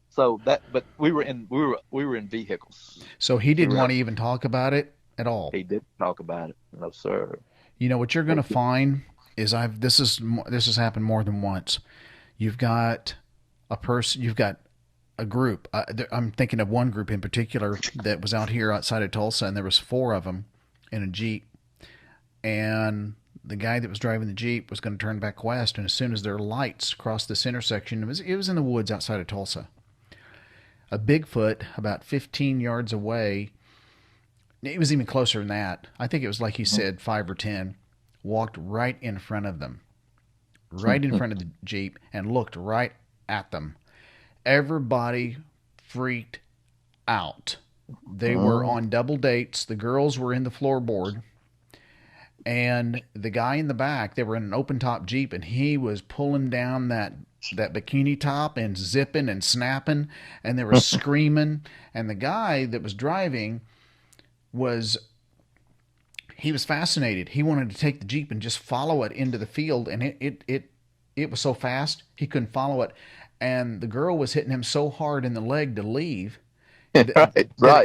we were in vehicles. So he didn't want to even talk about it at all. He didn't talk about it. No, sir. You know what you're going to find is this has happened more than once. You've got a group. I'm thinking of one group in particular that was out here outside of Tulsa, and there was 4 of them in a Jeep. And the guy that was driving the Jeep was going to turn back west, and as soon as their lights crossed this intersection, it was in the woods outside of Tulsa. A Bigfoot about 15 yards away, it was even closer than that. I think it was like you said, 5 or 10, walked right in front of them, right in front of the Jeep, and looked right at them. Everybody freaked out. They were on double dates. The girls were in the floorboard. And the guy in the back, they were in an open top Jeep, and he was pulling down that bikini top and zipping and snapping, and they were screaming. And the guy that was driving he was fascinated. He wanted to take the Jeep and just follow it into the field, and it was so fast he couldn't follow it. And the girl was hitting him so hard in the leg to leave that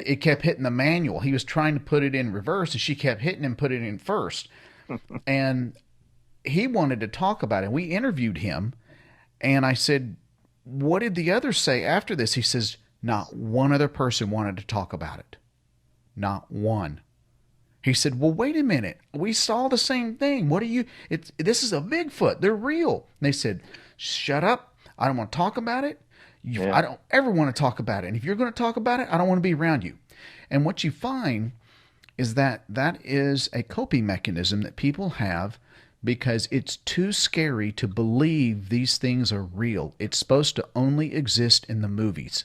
it kept hitting the manual. He was trying to put it in reverse, and she kept hitting him, put it in first. And he wanted to talk about it. We interviewed him, and I said, "What did the others say after this?" He says, "Not one other person wanted to talk about it. Not one." He said, "Well, wait a minute. We saw the same thing. What are you? This is a Bigfoot. They're real." And they said, "Shut up. I don't want to talk about it. I don't ever want to talk about it. And if you're going to talk about it, I don't want to be around you." And what you find is that is a coping mechanism that people have because it's too scary to believe these things are real. It's supposed to only exist in the movies.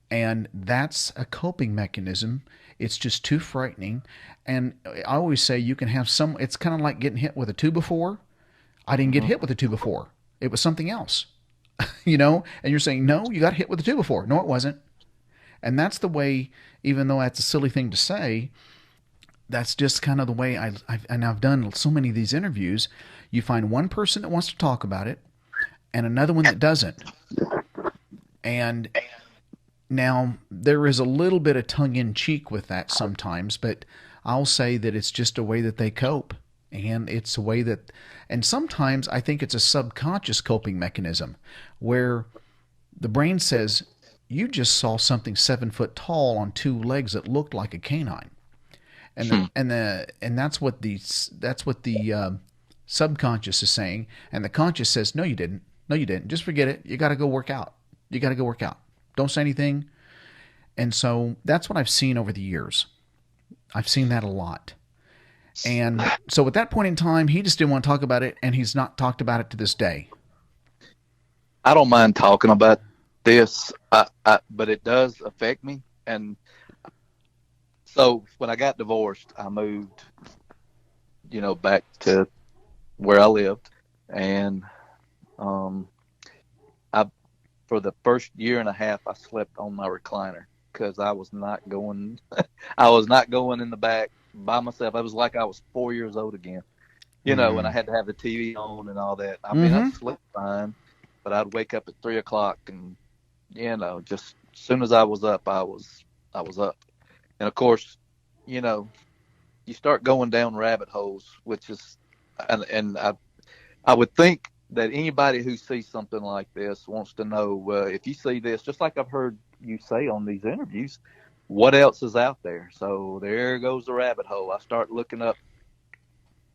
And that's a coping mechanism. It's just too frightening. And I always say you can have it's kind of like getting hit with a 2x4. I didn't get hit with a 2x4. It was something else, and you're saying, no, you got hit with a 2x4. No, it wasn't. And that's the way, even though that's a silly thing to say, that's just kind of the way I've done so many of these interviews. You find one person that wants to talk about it and another one that doesn't. And now there is a little bit of tongue-in-cheek with that sometimes, but I'll say that it's just a way that they cope. And it's a way that, and sometimes I think it's a subconscious coping mechanism where the brain says, you just saw something 7 foot tall on 2 legs that looked like a canine. And that's what the subconscious is saying. And the conscious says, no, you didn't. No, you didn't. Just forget it. You got to go work out. Don't say anything. And so that's what I've seen over the years. I've seen that a lot. And so at that point in time, he just didn't want to talk about it, and he's not talked about it to this day. I don't mind talking about this, but it does affect me. And so when I got divorced, I moved, back to where I lived. And for the first year and a half, I slept on my recliner because I was not going in the back by myself. I was like I was 4 years old again, and I had to have the TV on and all that. I mean, I slept fine, but I'd wake up at 3 o'clock and, just as soon as I was up, I was up. And of course, you start going down rabbit holes, which is, and I would think that anybody who sees something like this wants to know, if you see this, just like I've heard you say on these interviews, what else is out there? So there goes the rabbit hole. I start looking up.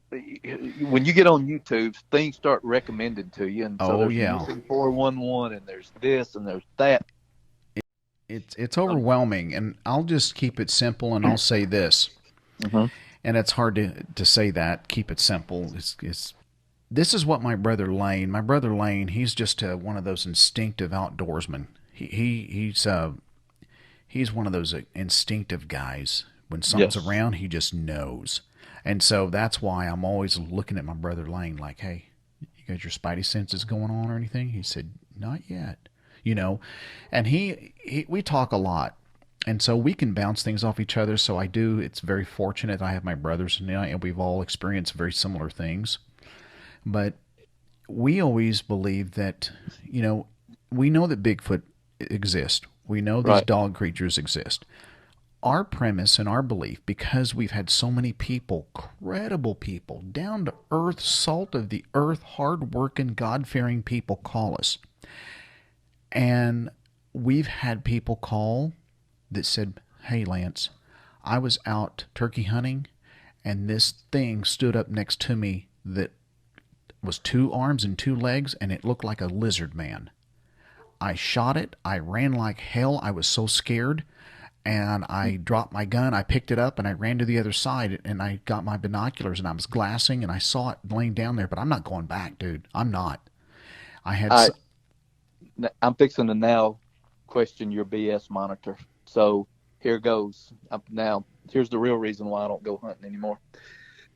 When you get on YouTube, things start recommended to you. And so there's 411, and there's this, and there's that. It's overwhelming, and I'll just keep it simple, and I'll say this. And it's hard to say that. Keep it simple. this is what my brother Lane, he's just one of those instinctive outdoorsmen. He's one of those instinctive guys. When something's Yes. around, he just knows. And so that's why I'm always looking at my brother Lane like, hey, you got your spidey senses going on or anything? He said, not yet. You know, and we talk a lot. And so we can bounce things off each other. So I do. It's very fortunate I have my brothers and we've all experienced very similar things. But we always believe that, we know that Bigfoot exists. We know these Right. dog creatures exist. Our premise and our belief, because we've had so many people, credible people, down to earth, salt of the earth, hard working, God fearing people call us. And we've had people call that said, hey, Lance, I was out turkey hunting and this thing stood up next to me that was 2 arms and 2 legs and it looked like a lizard man. I shot it. I ran like hell. I was so scared. And I dropped my gun. I picked it up and I ran to the other side and I got my binoculars and I was glassing and I saw it laying down there. But I'm not going back, dude. I'm not. I had. All right. I'm fixing to now question your BS monitor. So here goes. Now, here's the real reason why I don't go hunting anymore.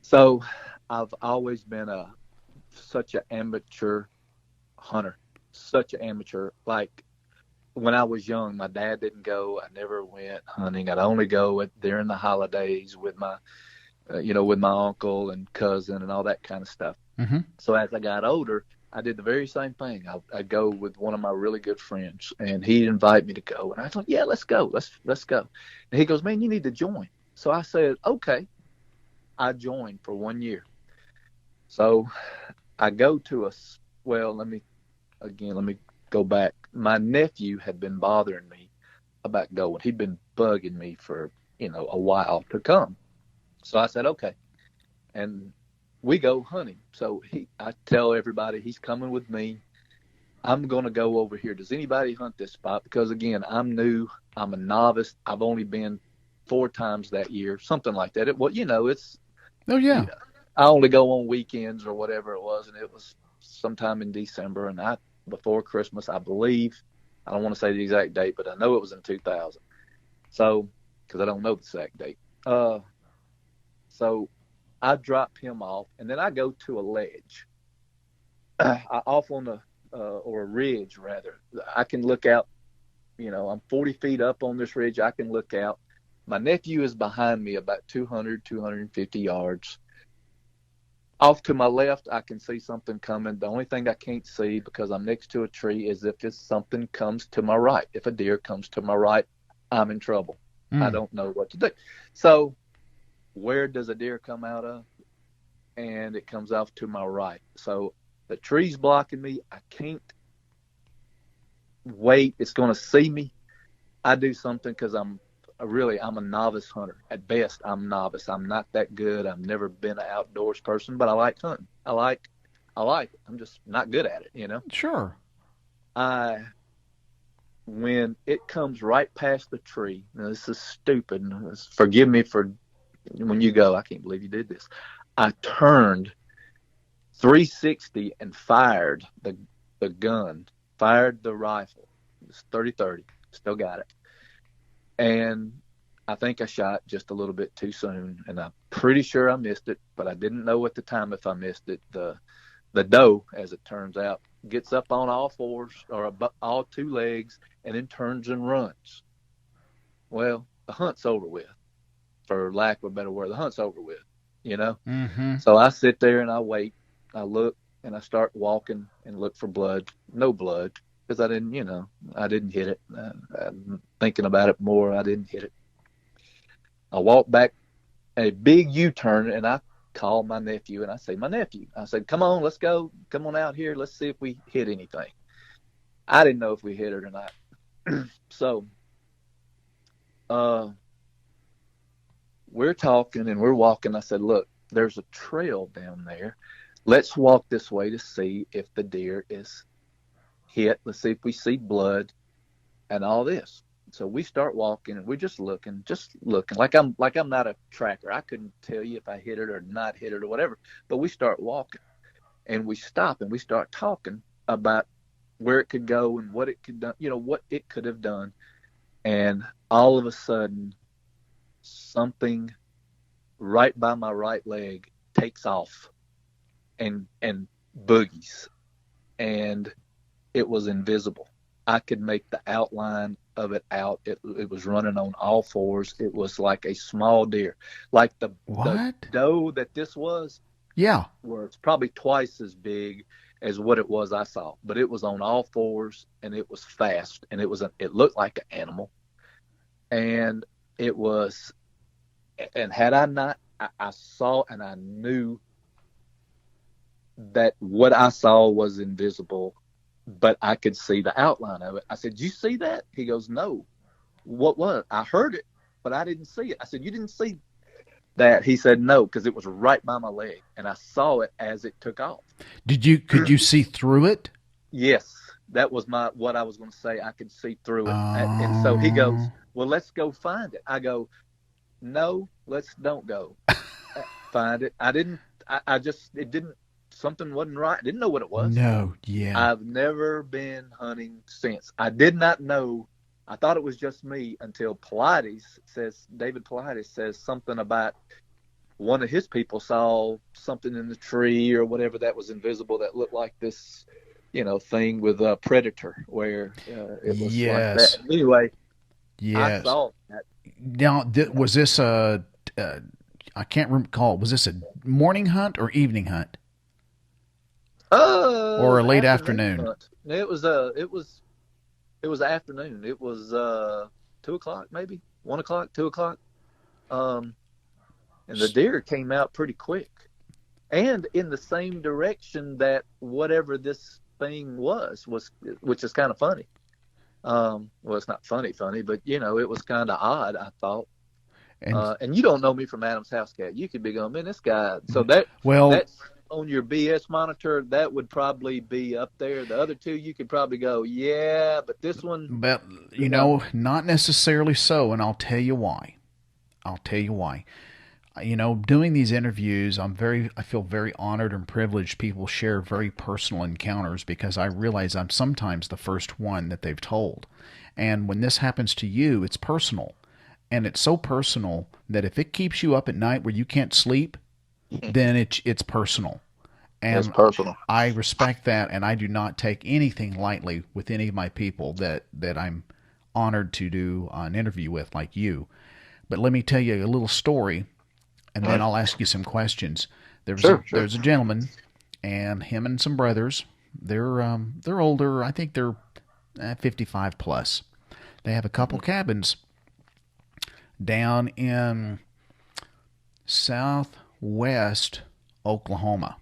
So I've always been such an amateur hunter, such an amateur. Like when I was young, my dad didn't go. I never went hunting. I'd only go during the holidays with with my uncle and cousin and all that kind of stuff. Mm-hmm. So as I got older, I did the very same thing. I'd go with one of my really good friends, and he'd invite me to go. And I thought, yeah, let's go. Let's go. And he goes, man, you need to join. So I said, okay. I joined for 1 year. So I go to let me go back. My nephew had been bothering me about going. He'd been bugging me for, a while to come. So I said, okay. And we go hunting. So I tell everybody he's coming with me. I'm going to go over here. Does anybody hunt this spot? Because again, I'm new. I'm a novice. I've only been 4 times that year, something like that. It's, Oh, yeah. I only go on weekends or whatever it was. And it was sometime in December and before Christmas, I believe. I don't want to say the exact date, but I know it was in 2000. So, because I don't know the exact date. So I drop him off, and then I go to a ledge, off on or a ridge rather. I can look out. I'm 40 feet up on this ridge. I can look out. My nephew is behind me about 200, 250 yards. Off to my left, I can see something coming. The only thing I can't see because I'm next to a tree is if something comes to my right. If a deer comes to my right, I'm in trouble. I don't know what to do. So where does a deer come out of? And it comes off to my right. So the tree's blocking me. I can't wait. It's going to see me. I do something because I'm a novice hunter. At best, I'm novice. I'm not that good. I've never been an outdoors person, but I like hunting. I like it. I'm just not good at it, Sure. When it comes right past the tree, now this is stupid. Forgive me for when you go, I can't believe you did this. I turned 360 and fired the gun, fired the rifle. It's 30-30. Still got it. And I think I shot just a little bit too soon, and I'm pretty sure I missed it, but I didn't know at the time if I missed it. The doe, as it turns out, gets up on all fours or all 2 legs and then turns and runs. Well, the hunt's over with, for lack of a better word. The hunt's over with, Mm-hmm. So I sit there and I wait. I look and I start walking and look for blood. No blood. Because I didn't hit it. I'm thinking about it more. I didn't hit it. I walked back a big U-turn and I called my nephew and I said, come on, let's go. Come on out here. Let's see if we hit anything. I didn't know if we hit it or not. So, we're talking and we're walking. I said, look, there's a trail down there. Let's walk this way to see if the deer is hit. Let's see if we see blood and all this. So we start walking and we're just looking like I'm not a tracker. I couldn't tell you if I hit it or not hit it or whatever, but we start walking and we stop and we start talking about where it could go and what it could do, what it could have done. And all of a sudden, something right by my right leg takes off and boogies, and it was invisible. I could make the outline of it out. It was running on all fours. It was like a small deer, like the doe that this was. Yeah, was probably twice as big as what it was I saw, but it was on all fours and it was fast, and it looked like an animal, and it was. And had I not, I saw and I knew that what I saw was invisible, but I could see the outline of it. I said, "You see that?" He goes, "No." What was? I heard it, but I didn't see it. I said, "You didn't see that?" He said, "No," because it was right by my leg, and I saw it as it took off. Could you see through it? Yes, that was what I was going to say. I could see through it, and so he goes, "Well, let's go find it." I go, "No, let's don't go find it." I didn't. I just it didn't. Something wasn't right. I didn't know what it was. No, yeah. I've never been hunting since. I did not know. I thought it was just me until David Pilates says something about one of his people saw something in the tree or whatever that was invisible that looked like this, thing with a predator where it was like that. Anyway, yes. I saw that. Now, was this I can't recall. Was this a morning hunt or evening hunt? Or a late afternoon? It was afternoon. It was 2:00, maybe 1:00, 2:00. And the deer came out pretty quick, and in the same direction that whatever this thing was, which is kind of funny. Well, it's not funny, but it was kind of odd, I thought. And you don't know me from Adam's House Cat. You could be going, "Man, this guy." So that's on your BS monitor, that would probably be up there. The other two, you could probably go, "Yeah," but this one. But not necessarily so, and I'll tell you why. Doing these interviews, I feel very honored and privileged. People share very personal encounters because I realize I'm sometimes the first one that they've told. And when this happens to you, it's personal. And it's so personal that if it keeps you up at night where you can't sleep, then it's personal. And it's personal. I respect that, and I do not take anything lightly with any of my people that I'm honored to do an interview with, like you. But let me tell you a little story, and then I'll ask you some questions. There's a gentleman, and him and some brothers. They're older. I think they're 55 plus. They have a couple cabins down in southwest Oklahoma,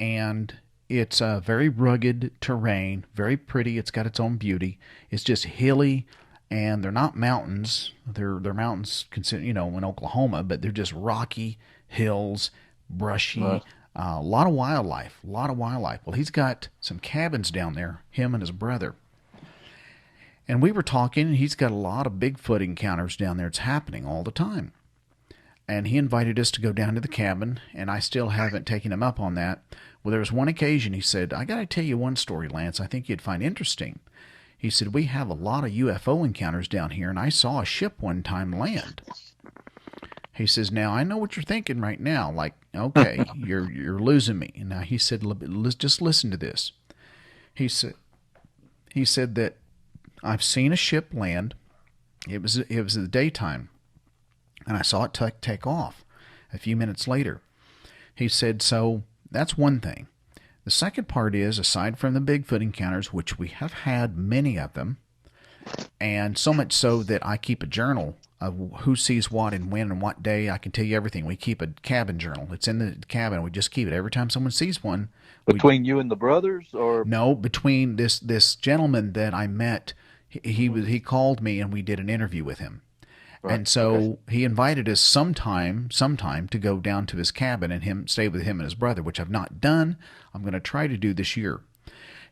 and it's a very rugged terrain, very pretty. It's got its own beauty. It's just hilly, and they're not mountains. They're mountains, in Oklahoma, but they're just rocky hills, brushy, a lot of wildlife. Well, he's got some cabins down there, him and his brother. And we were talking, and he's got a lot of Bigfoot encounters down there. It's happening all the time. And he invited us to go down to the cabin, and I still haven't taken him up on that. Well, there was one occasion he said, "I got to tell you one story, Lance, I think you'd find interesting." He said, "We have a lot of UFO encounters down here, and I saw a ship one time land." He says, "Now, I know what you're thinking right now. Like, okay, you're losing me." And now he said, "Let's just listen to this." He said that I've seen a ship land. It was the daytime, and I saw it take off a few minutes later. He said, so that's one thing. The second part is, aside from the Bigfoot encounters, which we have had many of them, and so much so that I keep a journal of who sees what and when and what day. I can tell you everything. We keep a cabin journal. It's in the cabin. We just keep it every time someone sees one. Between you and the brothers, or no? Between this gentleman that I met. He called me and we did an interview with him. Right. And so he invited us sometime to go down to his cabin and stay with him and his brother, which I've not done. I'm going to try to do this year.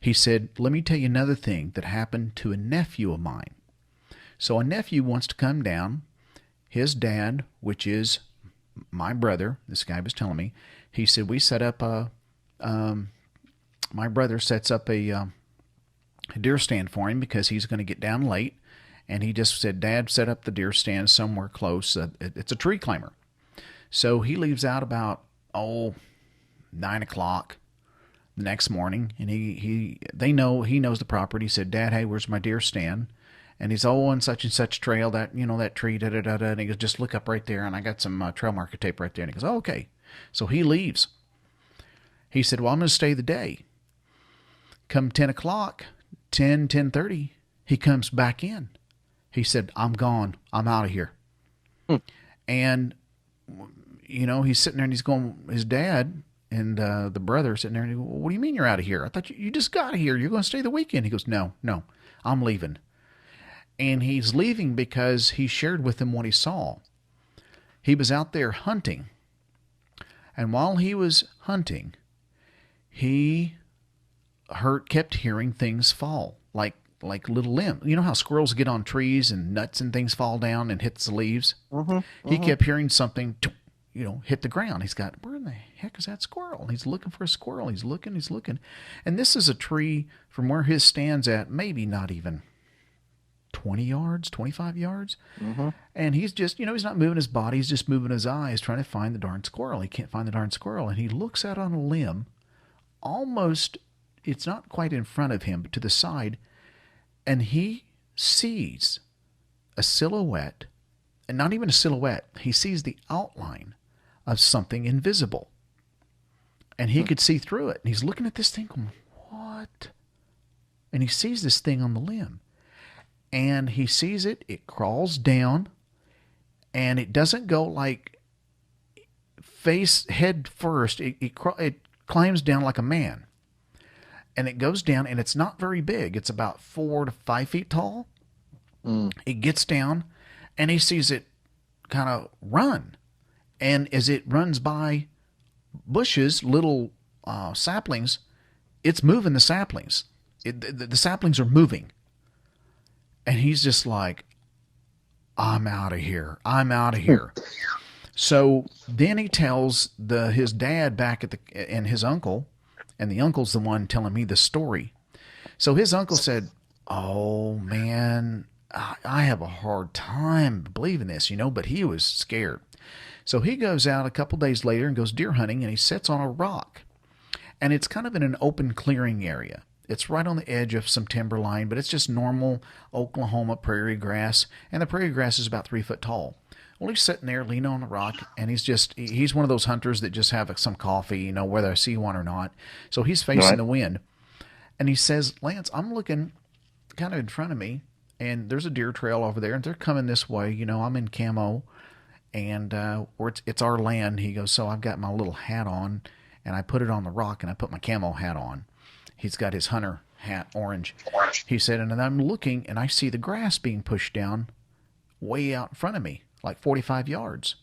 He said, "Let me tell you another thing that happened to a nephew of mine." So a nephew wants to come down. His dad, which is my brother, this guy was telling me, he said, we set up a my brother sets up a deer stand for him because he's going to get down late. And he just said, Dad, set up the deer stand somewhere close. It's a tree climber. So he leaves out about, 9 o'clock the next morning. And he knows the property. He said, Dad, hey, where's my deer stand? And he's, on such and such trail, that tree, da-da-da-da. And he goes, just look up right there. And I got some trail marker tape right there. And he goes, okay. So he leaves. He said, well, I'm going to stay the day. Come 10 o'clock, 10:30, he comes back in. He said, I'm gone. I'm out of here. And, he's sitting there and he's going, his dad and the brother sitting there and he goes, what do you mean you're out of here? I thought you just got here. You're going to stay the weekend. He goes, no, I'm leaving. And he's leaving because he shared with them what he saw. He was out there hunting. And while he was hunting, he kept hearing things fall, like little limbs. You know how squirrels get on trees and nuts and things fall down and hits the leaves? He kept hearing something, hit the ground. He's got, where in the heck is that squirrel? He's looking for a squirrel. He's looking. And this is a tree from where his stand's at, maybe not even 20 yards, 25 yards. And he's just, he's not moving his body. He's just moving his eyes trying to find the darn squirrel. He can't find the darn squirrel. And he looks out on a limb, almost, it's not quite in front of him, but to the side. And he sees a silhouette, and not even a silhouette. He sees the outline of something invisible. And he could see through it. And he's looking at this thing going, what? And he sees this thing on the limb. And he sees it. It crawls down. And it doesn't go like head first. It climbs down like a man. And it goes down, and it's not very big. It's about 4 to 5 feet tall. It gets down, and he sees it kind of run. And as it runs by bushes, little saplings, it's moving the saplings. The saplings are moving. And he's just like, I'm out of here. So then he tells his dad back and his uncle, and the uncle's the one telling me the story. So his uncle said, oh, man, I have a hard time believing this, but he was scared. So he goes out a couple days later and goes deer hunting, and he sits on a rock. And it's kind of in an open clearing area. It's right on the edge of some timberline, but it's just normal Oklahoma prairie grass. And the prairie grass is about 3 foot tall. Well, he's sitting there leaning on the rock, and he's one of those hunters that just have some coffee, whether I see one or not. So he's facing the wind. And he says, Lance, I'm looking kind of in front of me, and there's a deer trail over there, and they're coming this way. I'm in camo, and it's our land. He goes, so I've got my little hat on, and I put it on the rock, and I put my camo hat on. He's got his hunter hat, orange. He said, and I'm looking, and I see the grass being pushed down way out in front of me, like 45 yards.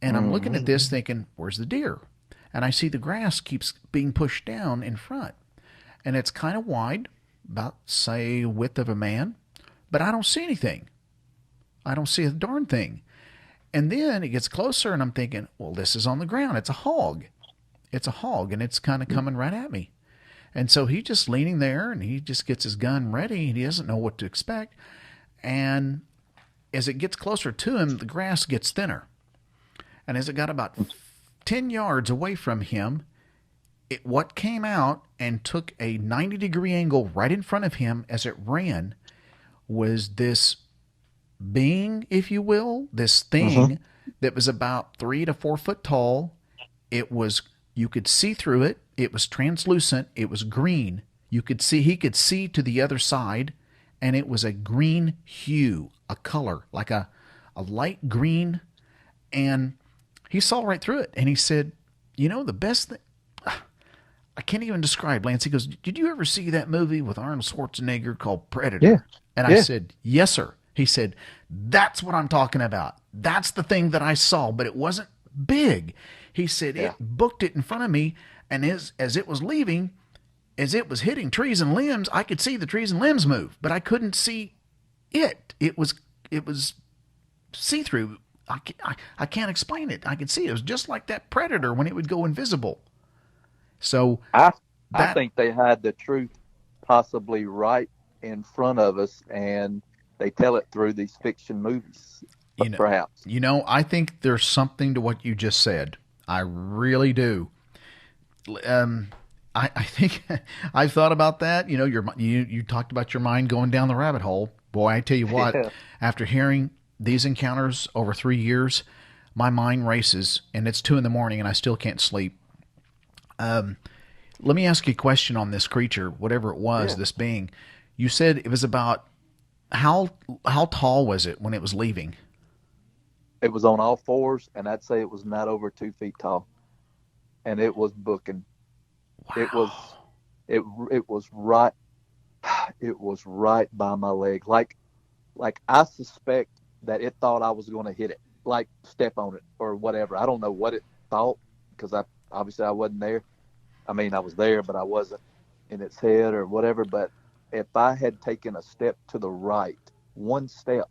And I'm looking at this thinking, where's the deer? And I see the grass keeps being pushed down in front. And it's kind of wide, about, say, width of a man. But I don't see anything. I don't see a darn thing. And then it gets closer, and I'm thinking, well, this is on the ground. It's a hog. And it's kind of coming right at me. And so he's just leaning there, and he just gets his gun ready, and he doesn't know what to expect. And as it gets closer to him, the grass gets thinner. And as it got about 10 yards away from him, what came out and took a 90-degree angle right in front of him as it ran was this being, if you will, this thing that was about 3 to 4 foot tall. You could see through it. It was translucent. It was green. He could see to the other side, and it was a green hue, a color, like a light green. And he saw right through it. And he said, the best thing, I can't even describe, Lance. He goes, did you ever see that movie with Arnold Schwarzenegger called Predator? Yeah. And I said, yes, sir. He said, that's what I'm talking about. That's the thing that I saw, but it wasn't big. He said, it booked it in front of me, and as it was leaving, as it was hitting trees and limbs, I could see the trees and limbs move, but I couldn't see it. It was see-through. I can't explain it. I could see it. It was just like that Predator when it would go invisible. So I I that, think they had the truth possibly right in front of us, and they tell it through these fiction movies, you know, perhaps. I think there's something to what you just said. I really do. Um, I think I've thought about that. You talked about your mind going down the rabbit hole. Boy, I tell you what, Yeah, after hearing these encounters over 3 years, my mind races, and it's 2 in the morning, and I still can't sleep. Let me ask you a question on this creature, whatever it was, yeah. this being. You said it was about how how tall was it when it was leaving? It was on all fours, and I'd say it was not over 2 feet tall, and it was booking. It was Wow. it was right. It was right by my leg. Like I suspect that it thought I was going to hit it, like step on it or whatever. I don't know what it thought because I obviously I wasn't there. I mean, I was there, but I wasn't in its head or whatever. But if I had taken a step to the right, one step,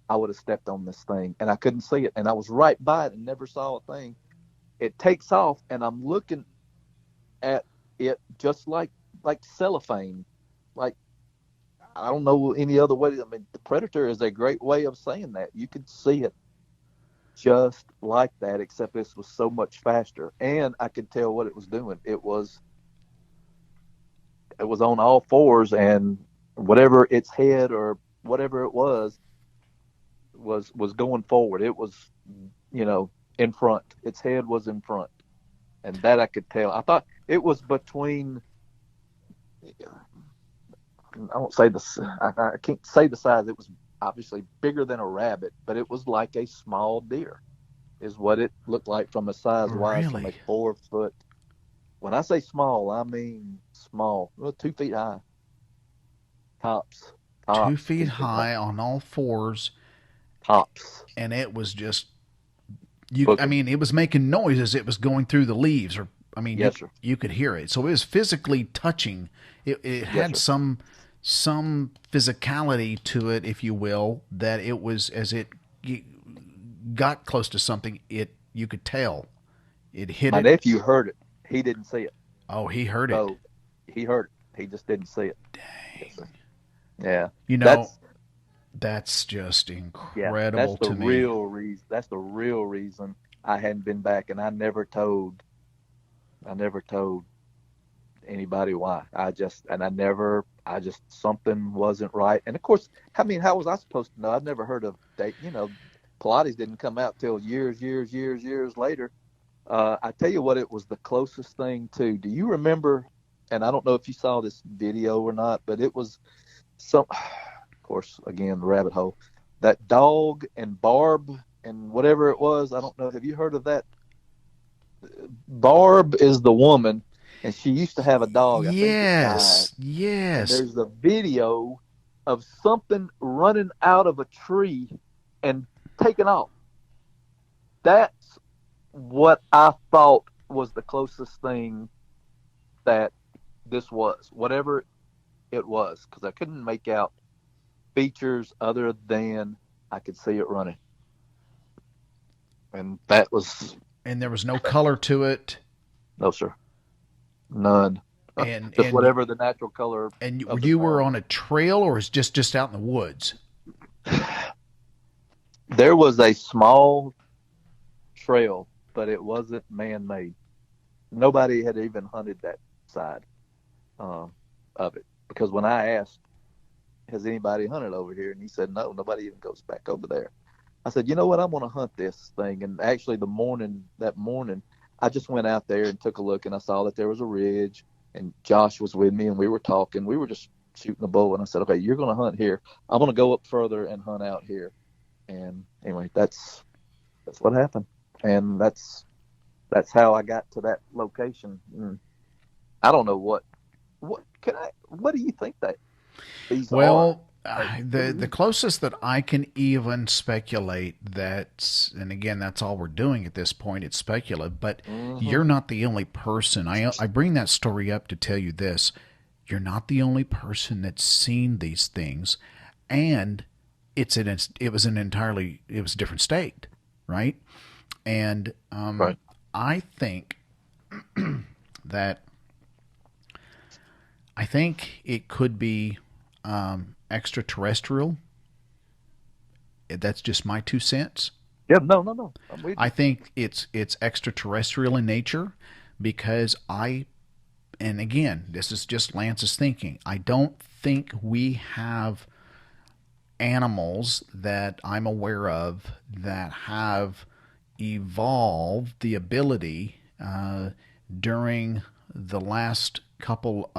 I would have stepped on this thing, and I couldn't see it, and I was right by it and never saw a thing. It takes off, and I'm looking at it just like cellophane, like I don't know any other way. I mean, the Predator is a great way of saying that. You could see it just like that, except this was so much faster, and I could tell what it was doing. It was on all fours, and whatever its head or whatever it was going forward. It was, in front. Its head was in front, and that I could tell. I thought it was between. I won't say I can't say the size. It was obviously bigger than a rabbit, but it was like a small deer, is what it looked like from a size wise from a Really? 4 foot. When I say small, I mean small. Well, 2 feet high, tops, Two tops, feet 2 feet high, high on all fours, tops. and it was just you. I Booking. mean, it was making noise as it was going through the leaves, or I mean, Yes, sir. you could hear it. So it was physically touching. It Yes, had sir. some physicality to it, if you will, that it was as it got close to something. You could tell it hit My it. nephew heard it. He didn't see it, Oh, he heard it. so he heard it. He just didn't see it. Yes, sir. Yeah, You know, that's that's just yeah, that's incredible the to me. real reason. That's the real reason I hadn't been back, and I never told anybody why. I just something wasn't right. And of course, I mean, how was I supposed to know? I've never heard of date. Pilates didn't come out till years later. I tell you what, it was the closest thing to. Do you remember? And I don't know if you saw this video or not, but it was some. Of course, again, the rabbit hole. That dog and Barb and whatever it was. I don't know. Have you heard of that? Barb is the woman, and she used to have a dog, I think, that died. Yes, And yes. there's a video of something running out of a tree and taking off. That's what I thought was the closest thing that this was, whatever it was, because I couldn't make out features other than I could see it running. And that was, And there was no color to it, no, sir, none. and Just and whatever the natural color and of the you were ground. on a trail, or is just out in the woods? There was a small trail, but it wasn't man-made. Nobody had even hunted that side uh, of it because when I asked, "Has anybody hunted over here?" and he said, "No, nobody even goes back over there." I said, "You know what? I'm going to hunt this thing." And actually, that morning, I just went out there and took a look, and I saw that there was a ridge, and Josh was with me, and we were talking. We were just shooting the bull, and I said, "Okay, you're going to hunt here. I'm going to go up further and hunt out here." And anyway, that's what happened, and that's how I got to that location. I don't know what do you think that these are? Well, Like, what do the you? closest that I can even speculate that, and again, that's all we're doing at this point. It's speculative, but Hmm. you're not the only person. I bring that story up to tell you this: you're not the only person that's seen these things, and it was a different state, right? And Right. I think that I think it could be extraterrestrial. That's just my 2 cents. Yeah, no. I'm with I you. think it's extraterrestrial in nature because and again, this is just Lance's thinking. I don't think we have animals that I'm aware of that have evolved the ability during the last couple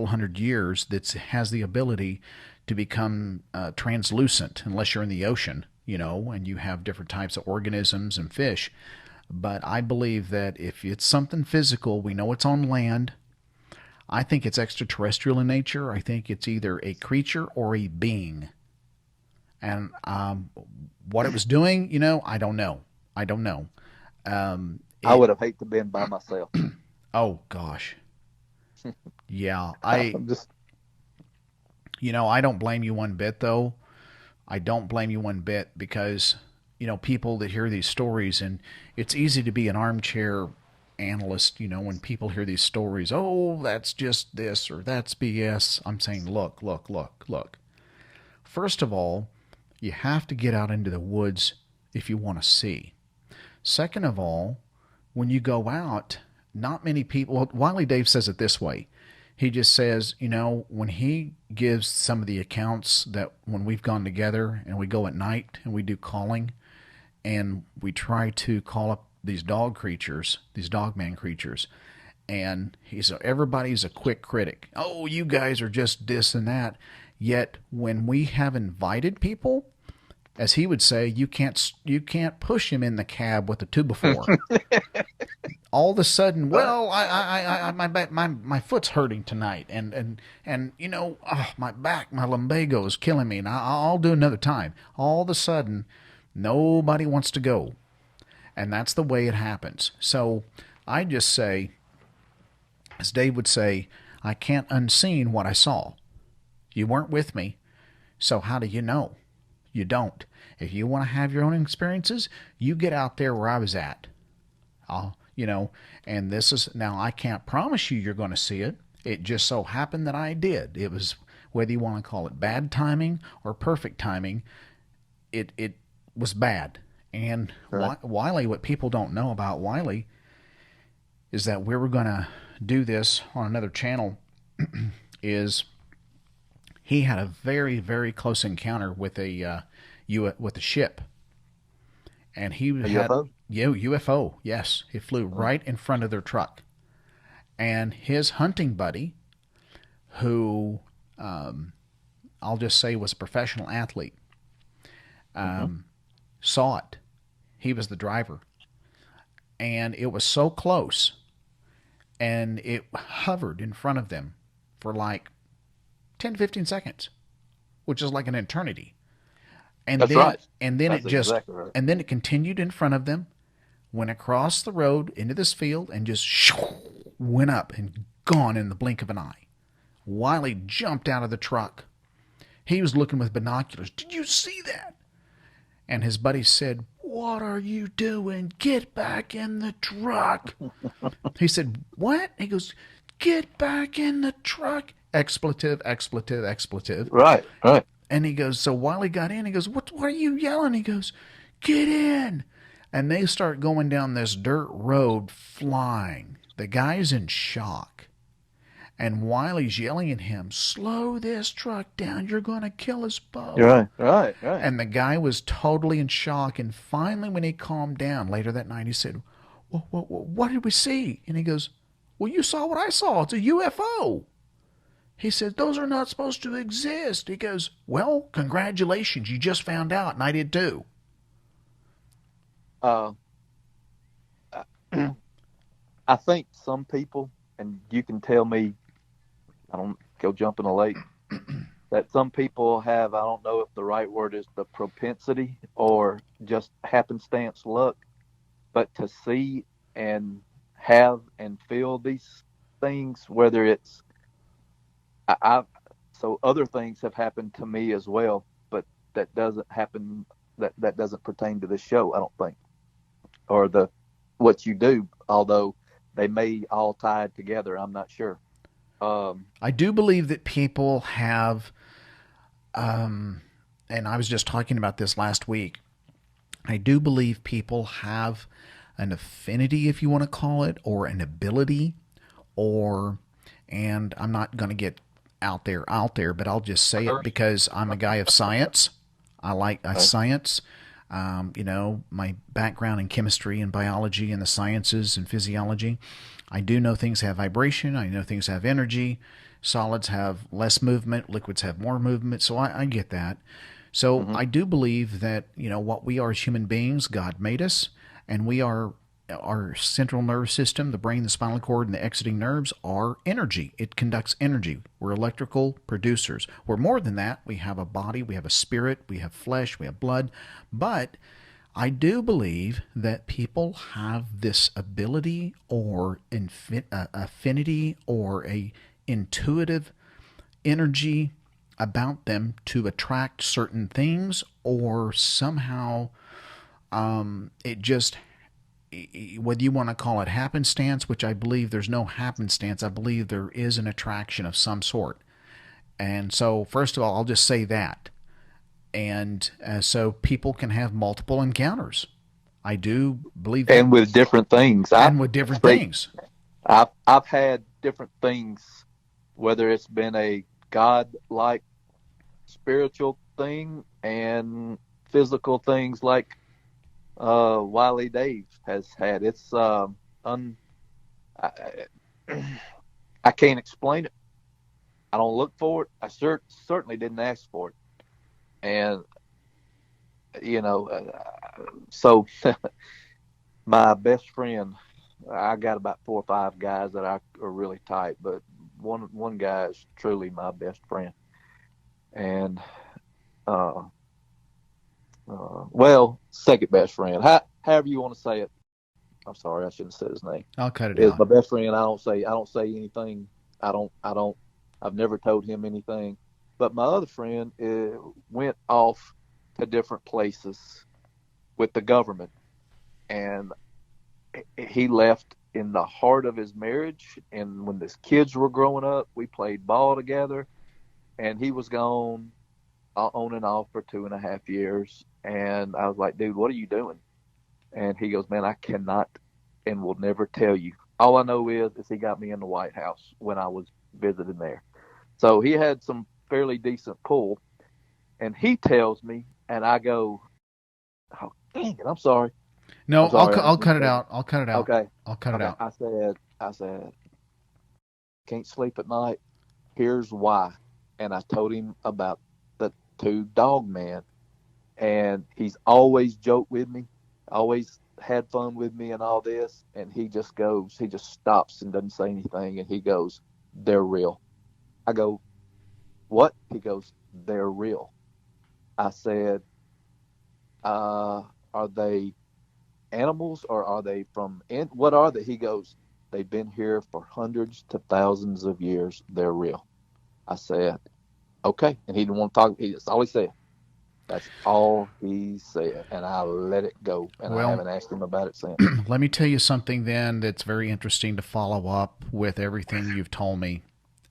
hundred years that has the ability to become translucent, unless you're in the ocean, and you have different types of organisms and fish. But I believe that if it's something physical, we know it's on land. I think it's extraterrestrial in nature. I think it's either a creature or a being. And what it was doing, I don't know. I don't know. I would have hated to been by myself. Oh gosh. Yeah, I'm just I don't blame you one bit though. I don't blame you one bit because people that hear these stories, and it's easy to be an armchair analyst, when people hear these stories, oh, that's just this or that's BS. I'm saying, look. First of all, you have to get out into the woods if you want to see. Second of all, when you go out, not many people, well, Wiley Dave says it this way. He just says, when he gives some of the accounts that when we've gone together and we go at night and we do calling and we try to call up these Dogman creatures, and everybody's a quick critic. Oh, you guys are just this and that. Yet when we have invited people, as he would say, you can't push him in the cab with a 2x4. All of a sudden, well, my foot's hurting tonight, and my back, my lumbago is killing me, and I'll do another time. All of a sudden, nobody wants to go, and that's the way it happens. So I just say, as Dave would say, I can't unseen what I saw. You weren't with me, so how do you know? You don't. If you want to have your own experiences, you get out there where I was at. And this is, now I can't promise you're going to see it. It just so happened that I did. It was, whether you want to call it bad timing or perfect timing, it was bad. And right. Wiley, what people don't know about Wiley is that we were going to do this on another channel is he had a very, very close encounter with a ship. And he had UFO? UFO, yes. It flew right in front of their truck. And his hunting buddy, who I'll just say was a professional athlete, saw it. He was the driver. And it was so close. And it hovered in front of them for like 10 to 15 seconds, which is like an eternity. And That's then, right. And then That's it just, exactly right. and then it continued in front of them, went across the road into this field, and just went up and gone in the blink of an eye. Wiley jumped out of the truck. He was looking with binoculars. Did you see that? And his buddy said, what are you doing? Get back in the truck. He said, what? He goes, get back in the truck. Expletive, expletive, expletive. Right. And he goes, so Wiley got in. He goes, what are you yelling? He goes, get in. And they start going down this dirt road flying. The guy's in shock. And Wiley's yelling at him, slow this truck down. You're going to kill us both. Right. And the guy was totally in shock. And finally, when he calmed down later that night, he said, well, what did we see? And he goes, well, you saw what I saw. It's a UFO. He said, those are not supposed to exist. He goes, well, congratulations. You just found out, and I did too. I think some people, and you can tell me, I don't go jump in a lake, that some people have, I don't know if the right word is the propensity or just happenstance luck, but to see and have and feel these things, whether it's, so other things have happened to me as well, but that doesn't happen, that doesn't pertain to this show, I don't think, or what you do, although they may all tie together. I'm not sure. I do believe that people have, and I was just talking about this last week. I do believe people have an affinity, if you want to call it, or an ability, or, and I'm not going to get out there, but I'll just say it because I'm a guy of science. I like science. My background in chemistry and biology and the sciences and physiology. I do know things have vibration. I know things have energy. Solids have less movement. Liquids have more movement. So I get that. So I do believe that, what we are as human beings, God made us, and we are, our central nervous system, the brain, the spinal cord, and the exiting nerves are energy. It conducts energy. We're electrical producers. We're more than that. We have a body, we have a spirit, we have flesh, we have blood. But I do believe that people have this ability or affinity or a intuitive energy about them to attract certain things, or somehow it just, whether you want to call it happenstance, which I believe there's no happenstance. I believe there is an attraction of some sort. And so, first of all, I'll just say that. And so people can have multiple encounters. I do believe that. And with different things. I've had different things, whether it's been a God-like spiritual thing and physical things like Wiley Dave has had. It's I can't explain it. I don't look for it. I certainly didn't ask for it. And so my best friend, I got about 4 or 5 guys that are really tight, but one guy is truly my best friend. And second best friend, however you want to say it. I'm sorry, I shouldn't have said his name. I'll cut it Is out. my best friend. I don't say anything. I've never told him anything. But my other friend went off to different places with the government, and he left in the heart of his marriage. And when his kids were growing up, we played ball together, and he was gone on and off for 2.5 years. And I was like, dude, what are you doing? And he goes, man, I cannot and will never tell you. All I know is he got me in the White House when I was visiting there. So he had some fairly decent pull. And he tells me, and I go, oh, dang it, I'm sorry. No, I'm sorry. I'll cut it out. I'll cut it out. Okay. I'll cut it out. I said, can't sleep at night. Here's why. And I told him about the 2 Dogman. And he's always joked with me, always had fun with me and all this. And he just stops and doesn't say anything. And he goes, they're real. I go, what? He goes, they're real. I said, are they animals or are they what are they? He goes, they've been here for hundreds to thousands of years. They're real. I said, okay. And he didn't want to talk. That's all he said. That's all he said. And I let it go. And I haven't asked him about it since. Let me tell you something then that's very interesting to follow up with everything you've told me.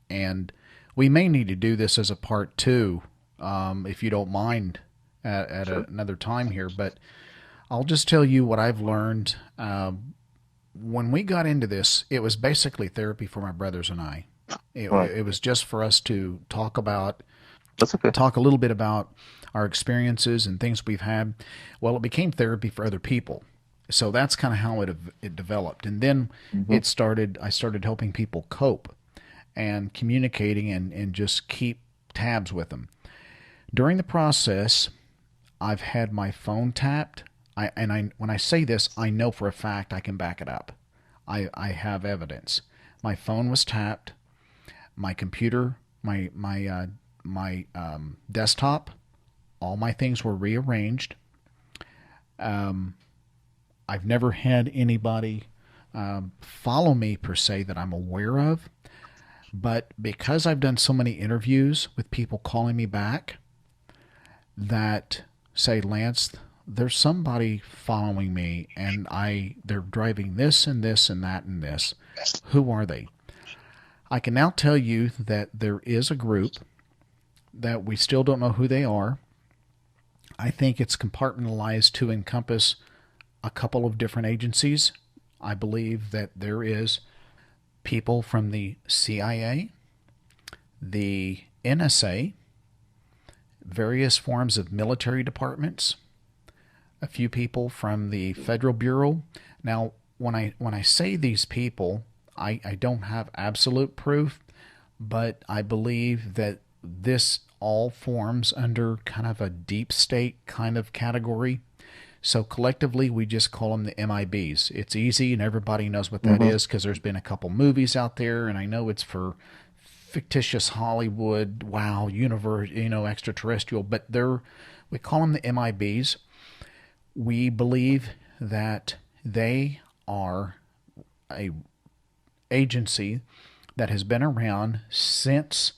And we may need to do this as a part 2, if you don't mind, at Sure. another time here. But I'll just tell you what I've learned. When we got into this, it was basically therapy for my brothers and I. It was just for us to talk about, talk a little bit about our experiences and things we've had. Well, it became therapy for other people. So that's kind of how it developed. And then I started helping people cope and communicating and just keep tabs with them. During the process, I've had my phone tapped. When I say this, I know for a fact I can back it up. I have evidence. My phone was tapped. My computer, my desktop, all my things were rearranged. I've never had anybody follow me per se that I'm aware of. But because I've done so many interviews with people calling me back that say, Lance, there's somebody following me, and they're driving this and this and that and this. Who are they? I can now tell you that there is a group that we still don't know who they are. I think it's compartmentalized to encompass a couple of different agencies. I believe that there is people from the CIA, the NSA, various forms of military departments, a few people from the Federal Bureau. Now, when I say these people, I don't have absolute proof, but I believe that this all forms under kind of a deep state kind of category. So collectively, we just call them the MIBs. It's easy, and everybody knows what that is because there's been a couple movies out there, and I know it's for fictitious Hollywood, wow, universe, extraterrestrial, but we call them the MIBs. We believe that they are a agency that has been around since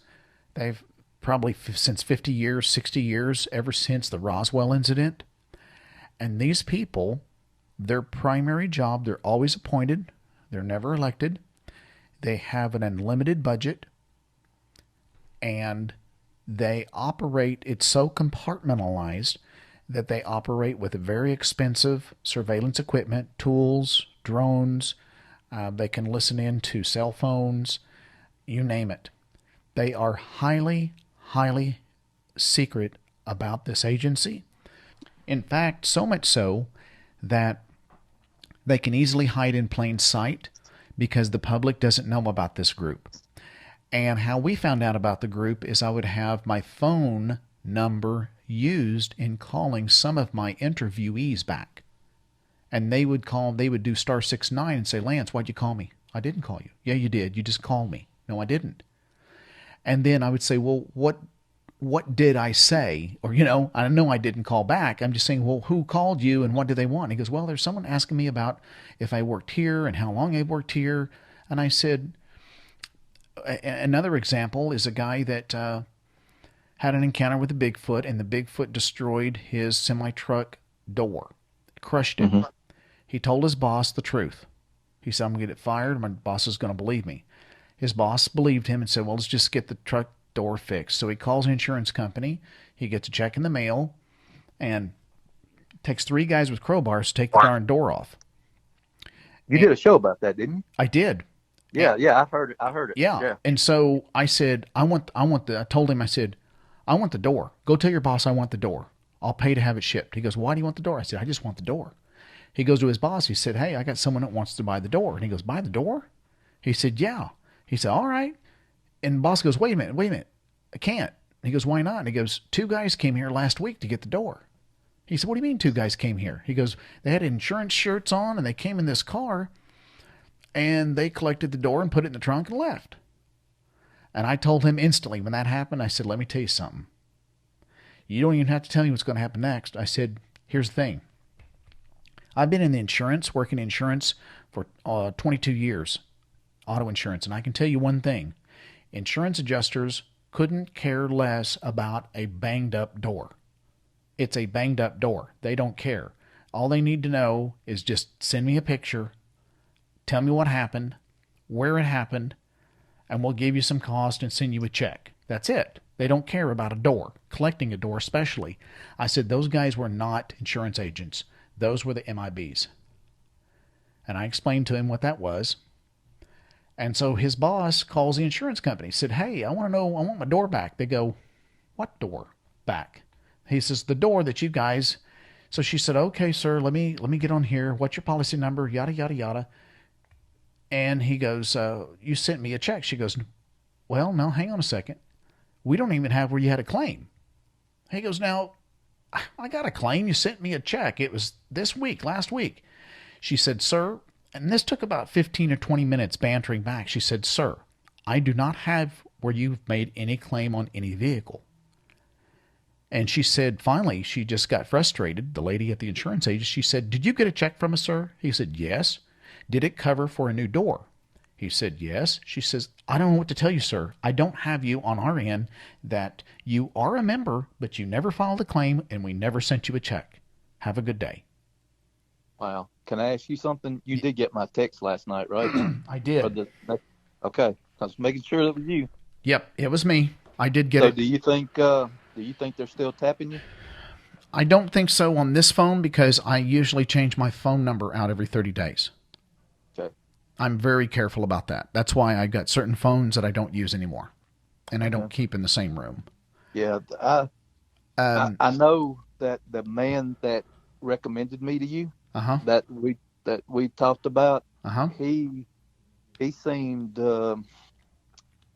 50 years, 60 years, ever since the Roswell incident. And these people, their primary job, they're always appointed, they're never elected, they have an unlimited budget, and they operate, it's so compartmentalized that they operate with very expensive surveillance equipment, tools, drones. They can listen in to cell phones, you name it. They are highly, highly secret about this agency. In fact, so much so that they can easily hide in plain sight because the public doesn't know about this group. And how we found out about the group is I would have my phone number used in calling some of my interviewees back. And they would do *69 and say, Lance, why'd you call me? I didn't call you. Yeah, you did. You just called me. No, I didn't. And then I would say, well, what did I say? Or, I know I didn't call back. I'm just saying, well, who called you and what do they want? He goes, well, there's someone asking me about if I worked here and how long I worked here. And I said, another example is a guy that had an encounter with a Bigfoot, and the Bigfoot destroyed his semi-truck door, crushed it. Mm-hmm. He told his boss the truth. He said, I'm going to get it fired. My boss is going to believe me. His boss believed him and said, well, let's just get the truck door fixed. So he calls the insurance company. He gets a check in the mail and takes 3 guys with crowbars to take the darn door off. You did a show about that, didn't you? I did. Yeah, I've heard it. Yeah. And so I said, I told him, I said, I want the door. Go tell your boss I want the door. I'll pay to have it shipped. He goes, why do you want the door? I said, I just want the door. He goes to his boss. He said, hey, I got someone that wants to buy the door. And he goes, buy the door? He said, yeah. He said, all right. And the boss goes, wait a minute. I can't. And he goes, why not? And he goes, 2 guys came here last week to get the door. He said, what do you mean 2 guys came here? He goes, they had insurance shirts on and they came in this car and they collected the door and put it in the trunk and left. And I told him instantly when that happened, I said, let me tell you something. You don't even have to tell me what's going to happen next. I said, here's the thing. I've been in the insurance, working in insurance for 22 years, auto insurance. And I can tell you one thing. Insurance adjusters couldn't care less about a banged up door. It's a banged up door. They don't care. All they need to know is just send me a picture, tell me what happened, where it happened, and we'll give you some cost and send you a check. That's it. They don't care about a door, collecting a door especially. I said those guys were not insurance agents. Those were the MIBs. And I explained to him what that was. And so his boss calls the insurance company, said, hey, I want my door back. They go, what door back? He says, the door that you guys. So she said, okay, sir, let me get on here. What's your policy number? Yada, yada, yada. And he goes, you sent me a check. She goes, well, no, hang on a second. We don't even have where you had a claim. He goes, now, I got a claim. You sent me a check. It was last week. She said, sir, and this took about 15 or 20 minutes bantering back. She said, sir, I do not have where you've made any claim on any vehicle. And she said, finally, she just got frustrated. The lady at the insurance agent, she said, did you get a check from us, sir? He said, yes. Did it cover for a new door? He said, yes. She says, I don't know what to tell you, sir. I don't have you on our end that you are a member, but you never filed a claim and we never sent you a check. Have a good day. Wow. Can I ask you something? You did get my text last night, right? I Or did. okay. I was making sure that was you. Yep, it was me. I did get So it. do you think they're still tapping you? I don't think so on this phone because I usually change my phone number out every 30 days. Okay. I'm very careful about that. That's why I got certain phones that I don't use anymore and I don't keep in the same room. Yeah, Um, I know that the man that recommended me to you uh-huh. that we talked about, Uh-huh. he seemed a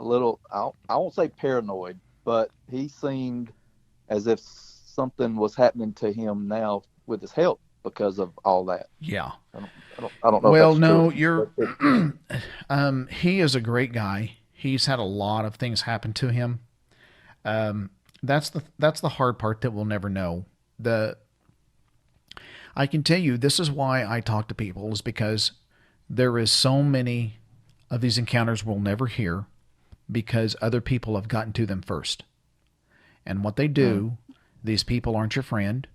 little I won't say paranoid, but he seemed as if something was happening to him now with his health because of all that. Yeah. I don't know if Well, that's true. no, you're he is a great guy. He's had a lot of things happen to him. That's the hard part that we'll never know. I can tell you this is why I talk to people is because there is so many of these encounters we'll never hear because other people have gotten to them first. And what they do, these people aren't your friend.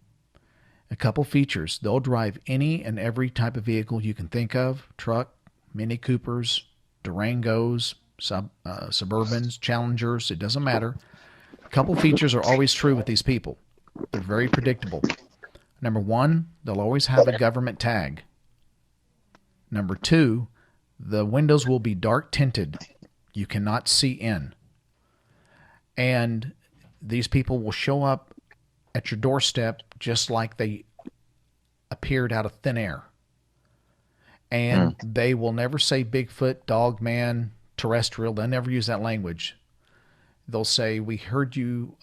A couple features. They'll drive any and every type of vehicle you can think of. Truck, Mini Coopers, Durangos, Suburbans, Challengers. It doesn't matter. A couple features are always true with these people. They're very predictable. Number one, they'll always have a government tag. Number two, the windows will be dark tinted. You cannot see in. And these people will show up at your doorstep just like they appeared out of thin air. And they will never say Bigfoot, Dogman, terrestrial. They'll never use that language. They'll say, we heard you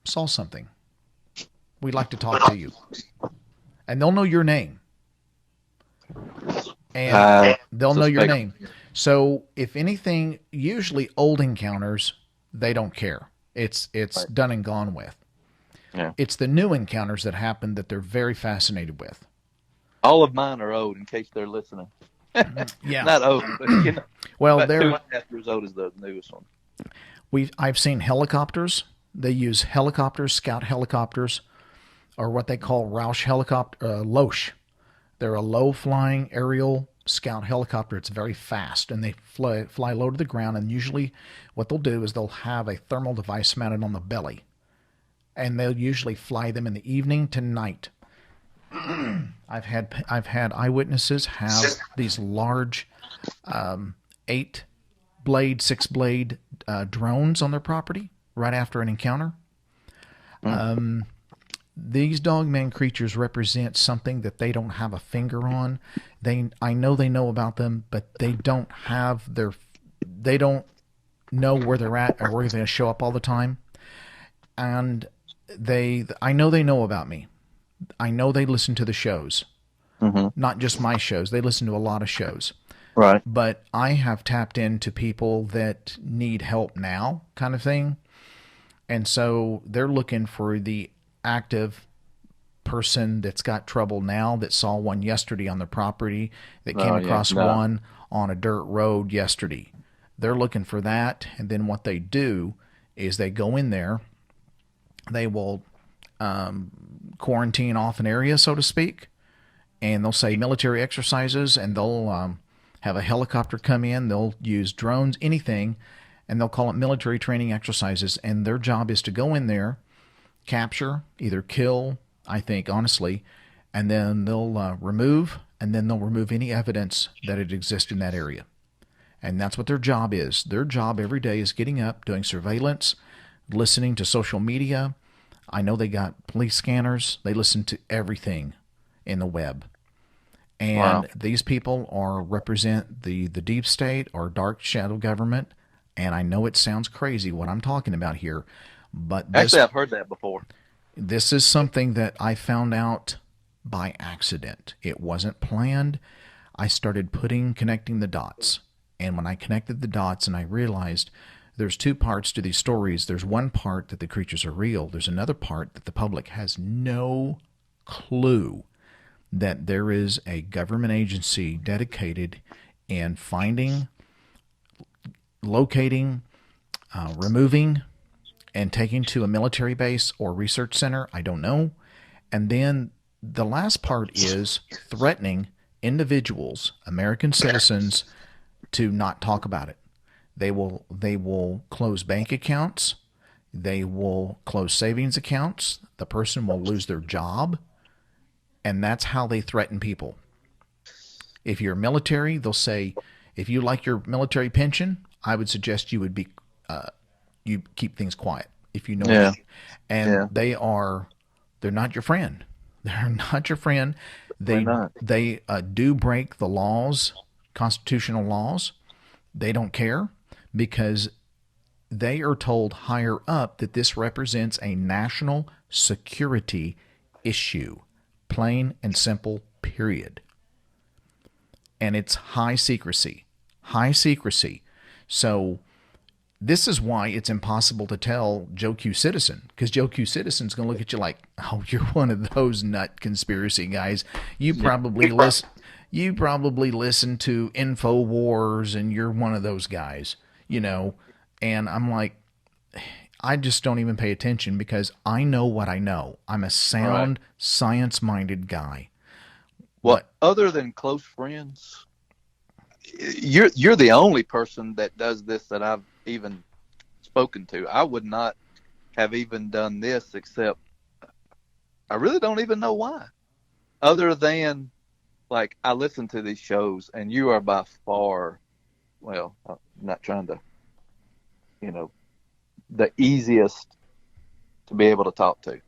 saw something. We'd like to talk to you. And they'll know your name. And they'll know your name. So if anything, usually old encounters, they don't care. It's done and gone with. Yeah. It's the new encounters that happen that they're very fascinated with. All of mine are old, in case they're listening. Yeah. Not old, but Well, about they're 2.5 years old is the newest one. I've seen helicopters. They use helicopters, scout helicopters, or what they call Roush helicopter, Loesch. They're a low-flying aerial scout helicopter. It's very fast, and they fly low to the ground. And usually, what they'll do is they'll have a thermal device mounted on the belly, and they'll usually fly them in the evening to night. I've had eyewitnesses have these large 8-blade, 6-blade drones on their property right after an encounter. These Dogman creatures represent something that they don't have a finger on. I know they know about them, but they don't know where they're at or where they're going to show up all the time. And I know they know about me. I know they listen to the shows, not just my shows. They listen to a lot of shows. Right. But I have tapped into people that need help now, kind of thing. And so they're looking for the active person that's got trouble now, that saw one yesterday on the property, that came across one on a dirt road yesterday. They're looking for that. And then what they do is they go in there, they will quarantine off an area, so to speak, and they'll say military exercises, and they'll have a helicopter come in, they'll use drones, anything, and they'll call it military training exercises. And their job is to go in there, capture, either kill, I think, honestly, and then they'll remove any evidence that it exists in that area. And that's what their job is. Their job every day is getting up, doing surveillance, listening to social media. I know they got police scanners. They listen to everything in the web. And these people represent the deep state or dark shadow government. And I know it sounds crazy what I'm talking about here, but actually, I've heard that before. This is something that I found out by accident. It wasn't planned. I started connecting the dots. And when I connected the dots and I realized there's two parts to these stories. There's one part that the creatures are real. There's another part that the public has no clue that there is a government agency dedicated in finding, locating, removing, and taking to a military base or research center. I don't know. And then the last part is threatening individuals, American citizens, to not talk about it. They will close bank accounts. They will close savings accounts. The person will lose their job. And that's how they threaten people. If you're military, they'll say, if you like your military pension, I would suggest you would be, you keep things quiet. If you know, Yeah. And they're not your friend. They're not your friend. They do break the laws, constitutional laws. They don't care because they are told higher up that this represents a national security issue, plain and simple, period. And it's high secrecy. So this is why it's impossible to tell Joe Q. Citizen, because Joe Q. Citizen's going to look at you like, oh, you're one of those nut conspiracy guys. You probably listen to InfoWars, and you're one of those guys, And I'm like, I just don't even pay attention because I know what I know. I'm a sound, science-minded guy. Well, other than close friends, you're the only person that does this that I've even spoken to. I would not have even done this except I really don't even know why. Other than, like, I listen to these shows, and you are by far, well, I'm not trying to, the easiest to be able to talk to.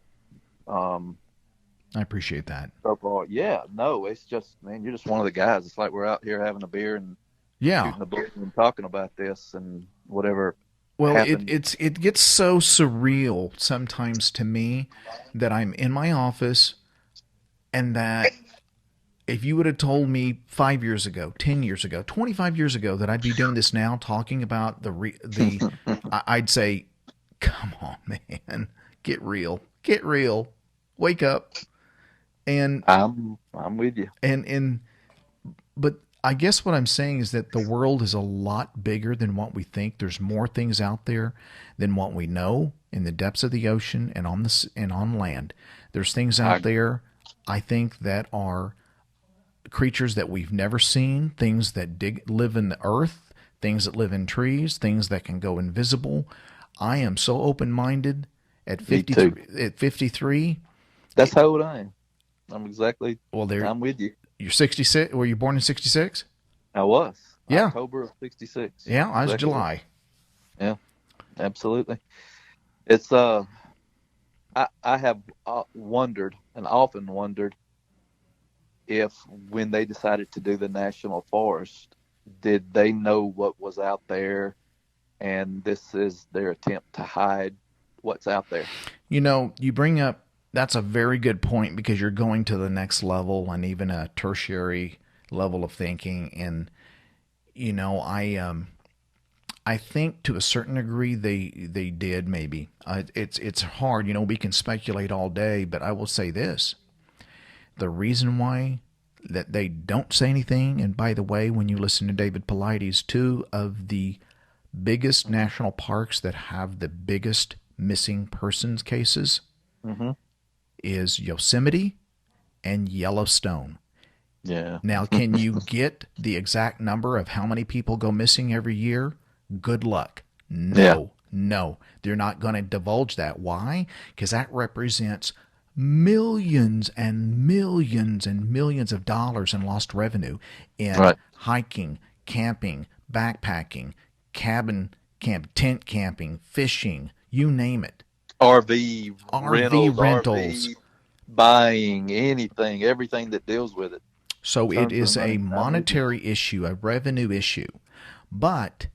I appreciate that. So far, it's just, man, you're just one of the guys. It's like we're out here having a beer and shooting the book and talking about this and whatever. Well, it gets so surreal sometimes to me that I'm in my office, and that if you would have told me 5 years ago, 10 years ago, 25 years ago that I'd be doing this now, talking about I'd say, come on, man, get real, wake up. And I'm with you. But I guess what I'm saying is that the world is a lot bigger than what we think. There's more things out there than what we know in the depths of the ocean and on land. There's things out there, I think, that are creatures that we've never seen, things that live in the earth, things that live in trees, things that can go invisible. I am so open-minded at 53. That's how old I am. I'm exactly. Well, I'm with you. You're 66. Were you born in 66? I was. Yeah. October of 66. Yeah, I was July. Yeah, absolutely. It's I have wondered and often wondered if when they decided to do the national forest, did they know what was out there, and this is their attempt to hide what's out there? You bring up. That's a very good point, because you're going to the next level and even a tertiary level of thinking. And, I think to a certain degree they did maybe. It's hard, we can speculate all day, but I will say this. The reason why that they don't say anything, and by the way, when you listen to David Paulides, two of the biggest national parks that have the biggest missing persons cases, is Yosemite and Yellowstone. Yeah. Now, can you get the exact number of how many people go missing every year? Good luck. No. They're not going to divulge that. Why? Because that represents millions and millions and millions of dollars in lost revenue in hiking, camping, backpacking, tent camping, fishing, you name it. RV rentals, RV buying, anything, everything that deals with it. So it is a monetary issue, a revenue issue. But,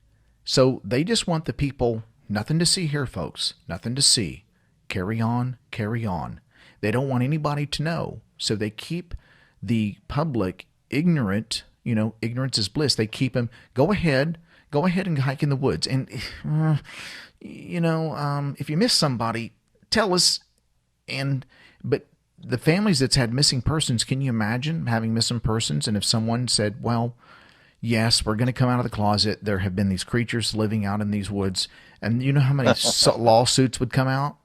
so they just want the people, nothing to see here, folks, nothing to see. Carry on, carry on. They don't want anybody to know. So they keep the public ignorant. Ignorance is bliss. They keep them, go ahead and hike in the woods. And, if you miss somebody, tell us. But the families that's had missing persons, can you imagine having missing persons? And if someone said, well, yes, we're going to come out of the closet. There have been these creatures living out in these woods. And you know how many lawsuits would come out?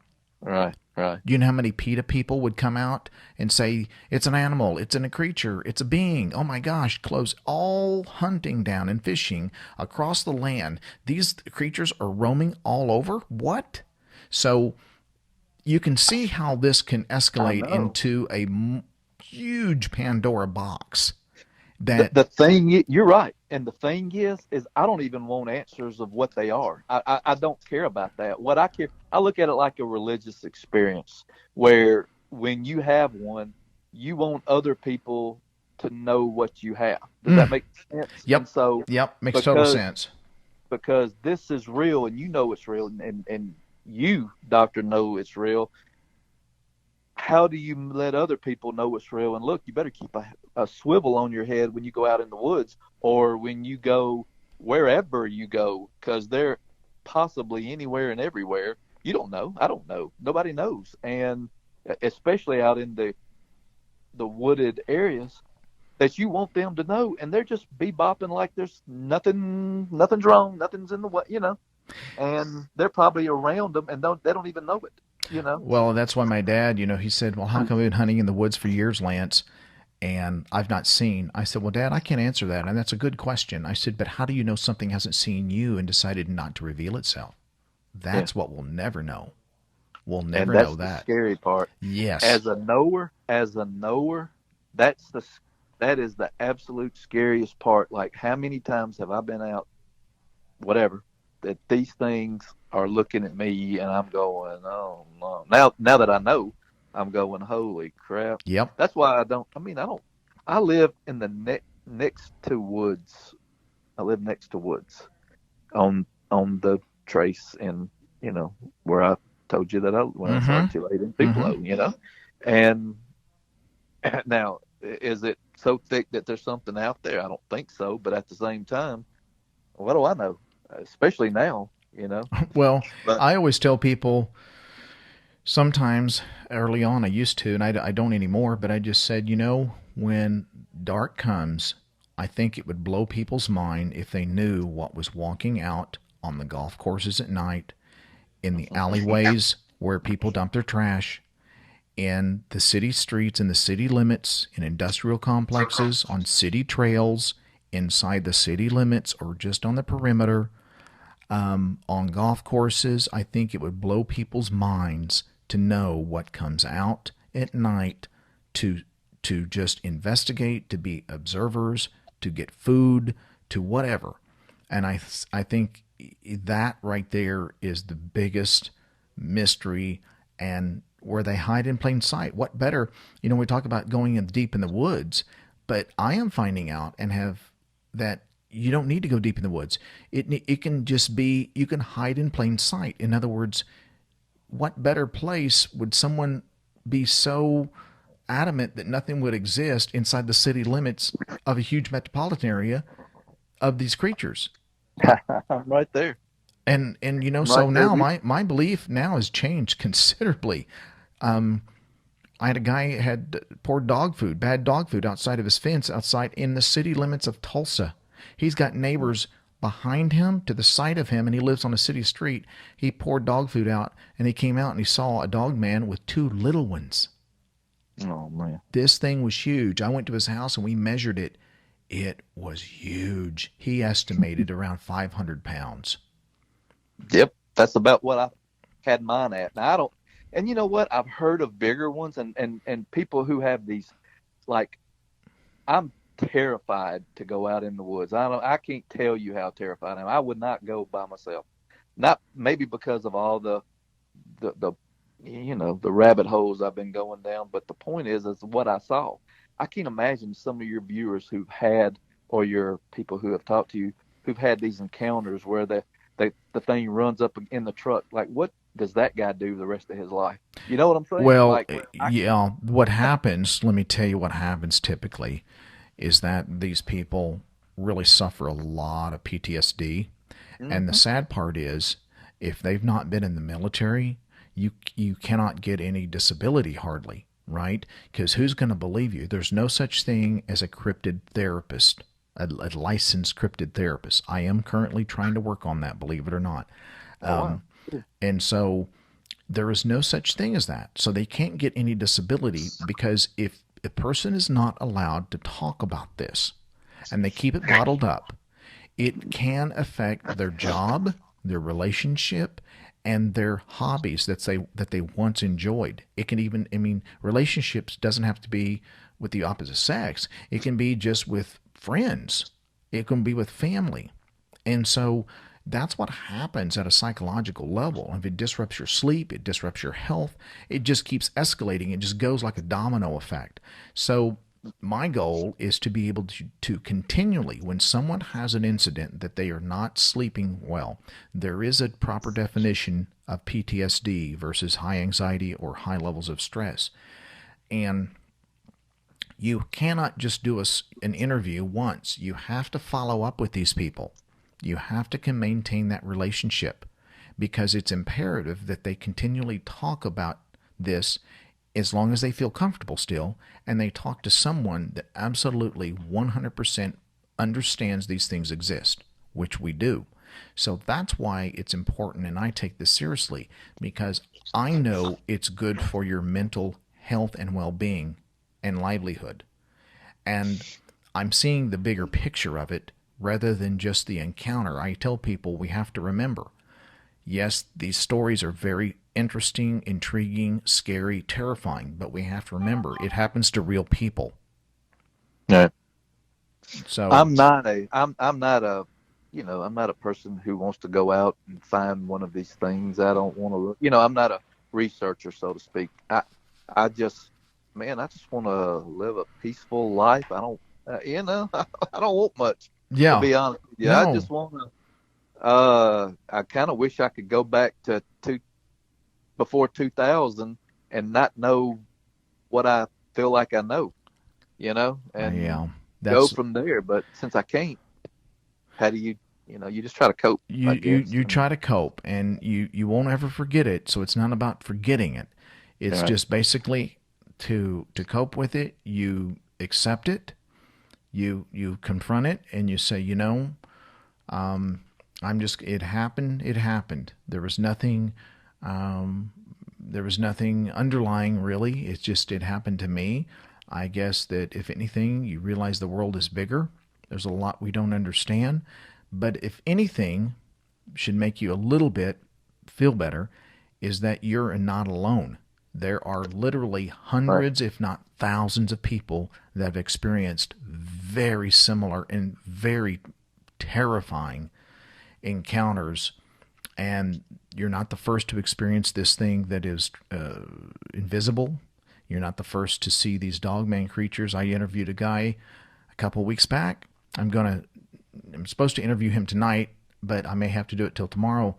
Right. Right. Do you know how many PETA people would come out and say, it's an animal, it's a creature, it's a being, oh my gosh, close all hunting down and fishing across the land. These creatures are roaming all over? What? So you can see how this can I escalate know. into a huge Pandora box. The thing, you're right, and the thing is I don't even want answers of what they are. I don't care about that. What I care, I look at it like a religious experience, where when you have one, you want other people to know what you have. Does that make sense? And Yep. so, Yep. Makes total because sense. this is real, and you know it's real, and you, doctor, know it's real. How do you let other people know it's real? And look, you better keep a swivel on your head when you go out in the woods, or when you go wherever you go, because they're possibly anywhere and everywhere. You don't know. I don't know. Nobody knows. And especially out in the wooded areas, that you want them to know, and they're just bebopping like there's nothing's wrong, nothing's in the way, and they're probably around them, and they don't even know it. Well, that's why my dad, he said, well, how come we've been hunting in the woods for years, Lance, and I've not seen? I said, well, Dad, I can't answer that, and that's a good question. I said, but how do you know something hasn't seen you and decided not to reveal itself? Yeah. That's what we'll never know. We'll And never that's know the that. scary part. Yes. As a knower, that is the absolute scariest part. Like, how many times have I been out, whatever, that these things are looking at me, and I'm going, oh no. Now that I know, I'm going, holy crap. Yep. That's why I don't. I mean, I don't. I live in the next to woods. I live next to woods on the trace, and where I told you that when I saw Mm-hmm. Chile in Tupelo. And now, is it so thick that there's something out there? I don't think so. But at the same time, what do I know? Especially now. Well, But I always tell people, sometimes early on I used to, and I don't anymore, but I just said, when dark comes, I think it would blow people's mind if they knew what was walking out on the golf courses at night, in the alleyways where people dump their trash, in the city streets, in the city limits, in industrial complexes, on city trails, inside the city limits, or just on the perimeter, on golf courses. I think it would blow people's minds to know what comes out at night, to just investigate, to be observers, to get food, to whatever. And I think that right there is the biggest mystery, and where they hide in plain sight. What better, we talk about going in deep in the woods, but I am finding out and have that you don't need to go deep in the woods. It can just be, you can hide in plain sight. In other words, what better place would someone be so adamant that nothing would exist inside the city limits of a huge metropolitan area of these creatures? I'm right there. And so Right there. now my belief now has changed considerably. I had a guy had poured bad dog food outside of his fence, outside in the city limits of Tulsa. He's got neighbors behind him, to the side of him, and he lives on a city street. He poured dog food out, and he came out and he saw a dog man with two little ones. Oh man, this thing was huge. I went to his house and we measured it. It was huge. He estimated around 500 pounds. Yep, that's about what I had mine at. Now I don't, and you know what? I've heard of bigger ones, and people who have these, like, I'm terrified to go out in the woods. I can't tell you how terrified I am. I would not go by myself. Not maybe because of all the the rabbit holes I've been going down, but the point is what I saw. I can't imagine some of your viewers who've had, or your people who have talked to you, who've had these encounters where the thing runs up in the truck. Like, what does that guy do the rest of his life? You know what I'm saying? Well, Like, yeah, what happens, let me tell you what happens typically, is that these people really suffer a lot of PTSD. And the sad part is, if they've not been in the military, you cannot get any disability hardly, right? Because who's going to believe you? There's no such thing as a cryptid therapist, a licensed cryptid therapist. I am currently trying to work on that, believe it or not. wow. And so There is no such thing as that. So they can't get any disability, because if a person is not allowed to talk about this and they keep it bottled up, it can affect their job, their relationship, and their hobbies that they once enjoyed. It can even, I mean, relationships doesn't have to be with the opposite sex. It can be just with friends. It can be with family. And so that's what happens at a psychological level. If it disrupts your sleep, it disrupts your health, it just keeps escalating. It just goes like a domino effect. So my goal is to be able to continually, when someone has an incident that they are not sleeping well, there is a proper definition of PTSD versus high anxiety or high levels of stress. And you cannot just do an interview once. You have to follow up with these people. You have to maintain that relationship, because it's imperative that they continually talk about this as long as they feel comfortable still, and they talk to someone that absolutely 100% understands these things exist, which we do. So that's why it's important, and I take this seriously, because I know it's good for your mental health and well-being and livelihood. And I'm seeing the bigger picture of it rather than just the encounter. I tell people we have to remember, yes, these stories are very interesting, intriguing, scary, terrifying, but we have to remember it happens to real people. Yeah. So I'm not a I'm not a person who wants to go out and find one of these things. I don't want to, I'm not a researcher, so to speak. I just want to live a peaceful life. I don't, I don't want much, to be honest with you. No. I just want to, I kind of wish I could go back to before 2000 and not know what I feel like I know, and go from there. But since I can't, how do you just try to cope? You try to cope, and you won't ever forget it. So it's not about forgetting it. It's just basically to cope with it. You accept it. You confront it, and you say, it happened. There was nothing underlying, really. It's just, it happened to me. I guess that if anything, you realize the world is bigger. There's a lot we don't understand. But if anything should make you a little bit feel better, is that you're not alone. There are literally hundreds, if not thousands, of people that have experienced very similar and very terrifying encounters, and you're not the first to experience this thing that is invisible. You're not the first to see these Dogman creatures. I interviewed a guy a couple weeks back. I'm supposed to interview him tonight, but I may have to do it till tomorrow.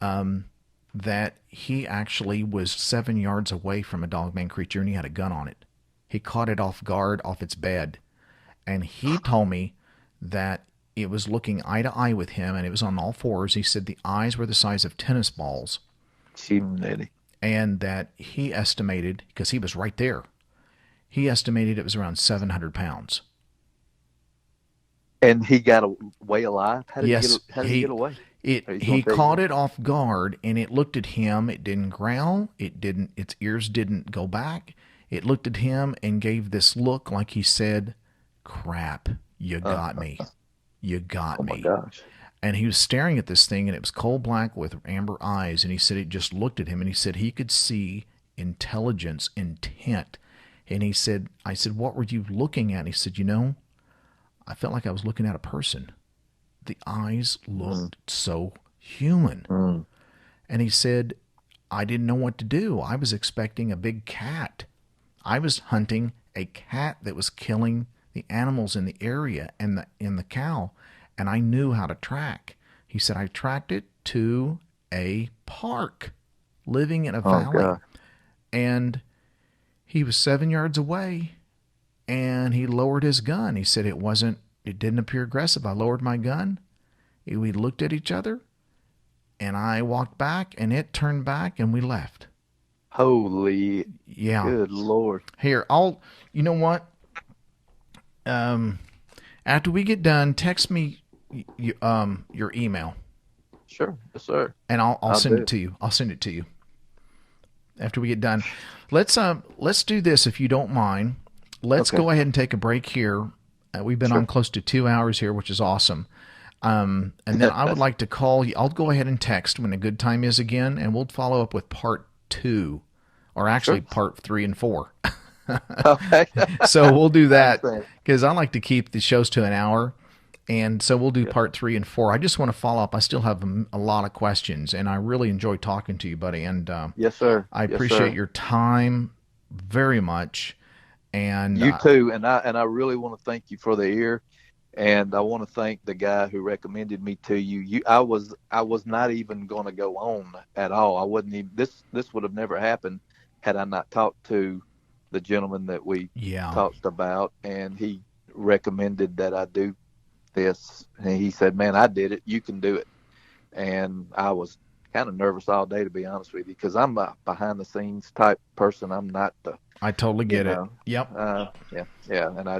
That he actually was 7 yards away from a Dogman creature, and he had a gun on it. He caught it off guard, off its bed, and he told me that it was looking eye to eye with him, and it was on all fours. He said the eyes were the size of tennis balls. And that he estimated, because he was right there, he estimated it was around 700 pounds. And he got away alive? How did he get away? He caught it off guard, and it looked at him. It didn't growl. Its ears didn't go back. It looked at him and gave this look like he said, "Crap, you got me. You got me." Oh my gosh. And he was staring at this thing, and it was coal black with amber eyes. And he said it just looked at him, and he said he could see intelligence, intent. And he said, I said, "What were you looking at?" And he said, I felt like I was looking at a person. The eyes looked so human. And he said, I didn't know what to do. I was expecting a big cat. I was hunting a cat that was killing the animals in the area and the cow, and I knew how to track. He said, I tracked it to a park, living in a valley. God. And he was 7 yards away, and he lowered his gun. He said it didn't appear aggressive. I lowered my gun. We looked at each other, and I walked back, and it turned back, and we left. Holy, yeah! Good Lord! Here, you know what? After we get done, text me your email. Sure, yes, sir. And I'll send it to you. I'll send it to you. after we get done. Let's do this if you don't mind. Let's Okay. go ahead and take a break here. We've been Sure. on close to 2 hours here, which is awesome. And then I would like to call you. I'll go ahead and text when a good time is again, and we'll follow up with part 2, or actually Sure. part 3 and 4. Okay. So we'll do that understand. because I like to keep the shows to an hour. And so we'll do Yeah. part 3 and 4. I just want to follow up. I still have a lot of questions, and I really enjoy talking to you, buddy. And Yes, sir. I Yes, appreciate sir. your time very much. And You too, and I really want to thank you for the ear, and I want to thank the guy who recommended me to you. I was not even going to go on at all. I wasn't even this would have never happened had I not talked to the gentleman that we yeah, talked about, and he recommended that I do this. And he said, "Man, I did it. You can do it." And I was kind of nervous all day, to be honest with you, because I'm a behind the scenes type person. I'm not the I totally you get it. know. Yep. Yeah, and I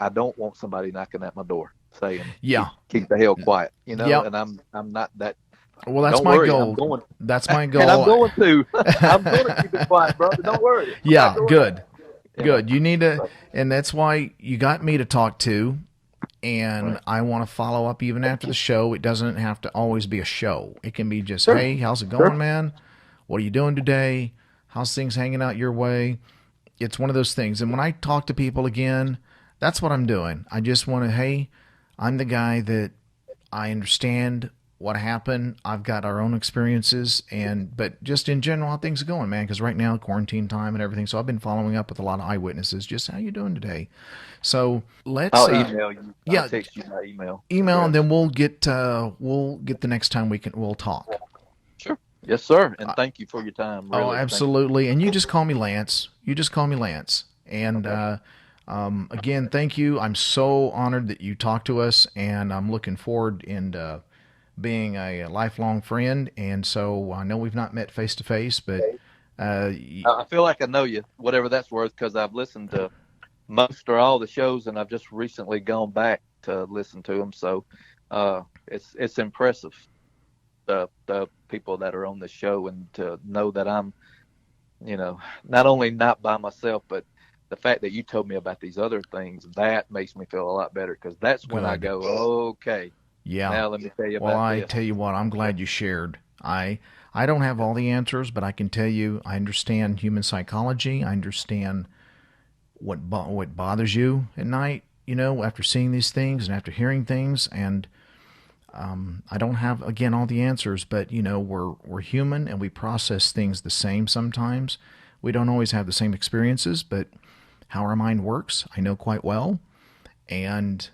don't want somebody knocking at my door saying, Yeah. keep the hell quiet," Yep. And I'm not that. Well, that's Don't my worry, goal. I'm going, That's my and I'm goal. going to, I'm going to keep it quiet, brother. Don't worry. I'm Yeah, not doing good. that. You Good. know? You need to, and that's why you got me to talk to. And Right. I want to follow up even after the show. It doesn't have to always be a show. It can be just, Sure. hey, how's it going, Sure. man? What are you doing today? How's things hanging out your way? It's one of those things. And when I talk to people again, that's what I'm doing. I just want to, hey, I'm the guy that I understand what happened. I've got our own experiences, but just in general, how things are going, man. Because right now, quarantine time and everything. So I've been following up with a lot of eyewitnesses. Just how you doing today? So let's I'll email you. yeah. I'll text you my email. email, and address. then we'll get the next time we'll talk. Sure. Yes, sir. And thank you for your time. Really. Oh, Thank you. absolutely. And you just call me Lance. You just call me Lance. And again, thank you. I'm so honored that you talked to us, and I'm looking forward in being a lifelong friend. And so I know we've not met face to face, but I feel like I know you, whatever that's worth, because I've listened to most or all the shows, and I've just recently gone back to listen to them. So it's impressive, the people that are on the show, and to know that I'm, not only not by myself, but the fact that you told me about these other things, that makes me feel a lot better, because that's when I Good. go, okay, yeah. now let me tell you Well, about I this. tell you what, I'm glad you shared. I don't have all the answers, but I can tell you I understand human psychology. I understand what bothers you at night, after seeing these things and after hearing things. And I don't have, again, all the answers, but we're human and we process things the same sometimes. We don't always have the same experiences, but how our mind works, I know quite well. And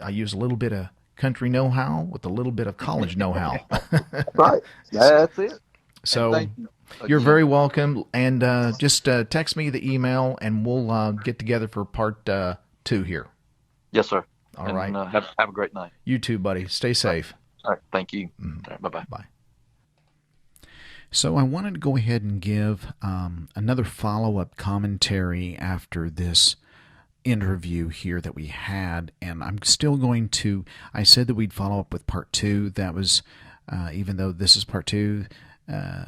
I use a little bit of country know-how with a little bit of college know-how. Right. That's it. So Thank you you're again. very welcome. And just text me the email, and we'll get together for part 2 here. Yes, sir. All right. Have a great night. You too, buddy. Stay safe. All right. Thank you. All right, bye-bye. Bye. So I wanted to go ahead and give another follow-up commentary after this interview here that we had, and I'm still going to, I said that we'd follow up with part 2. That was, even though this is part 2,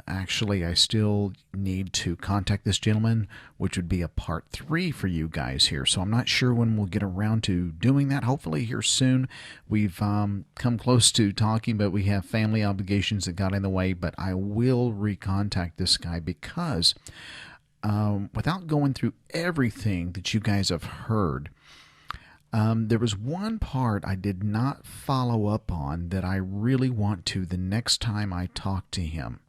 actually I still need to contact this gentleman, which would be a part 3 for you guys here. So I'm not sure when we'll get around to doing that. Hopefully here soon. We've come close to talking, but we have family obligations that got in the way. But I will recontact this guy because without going through everything that you guys have heard, there was one part I did not follow up on that I really want to the next time I talk to him.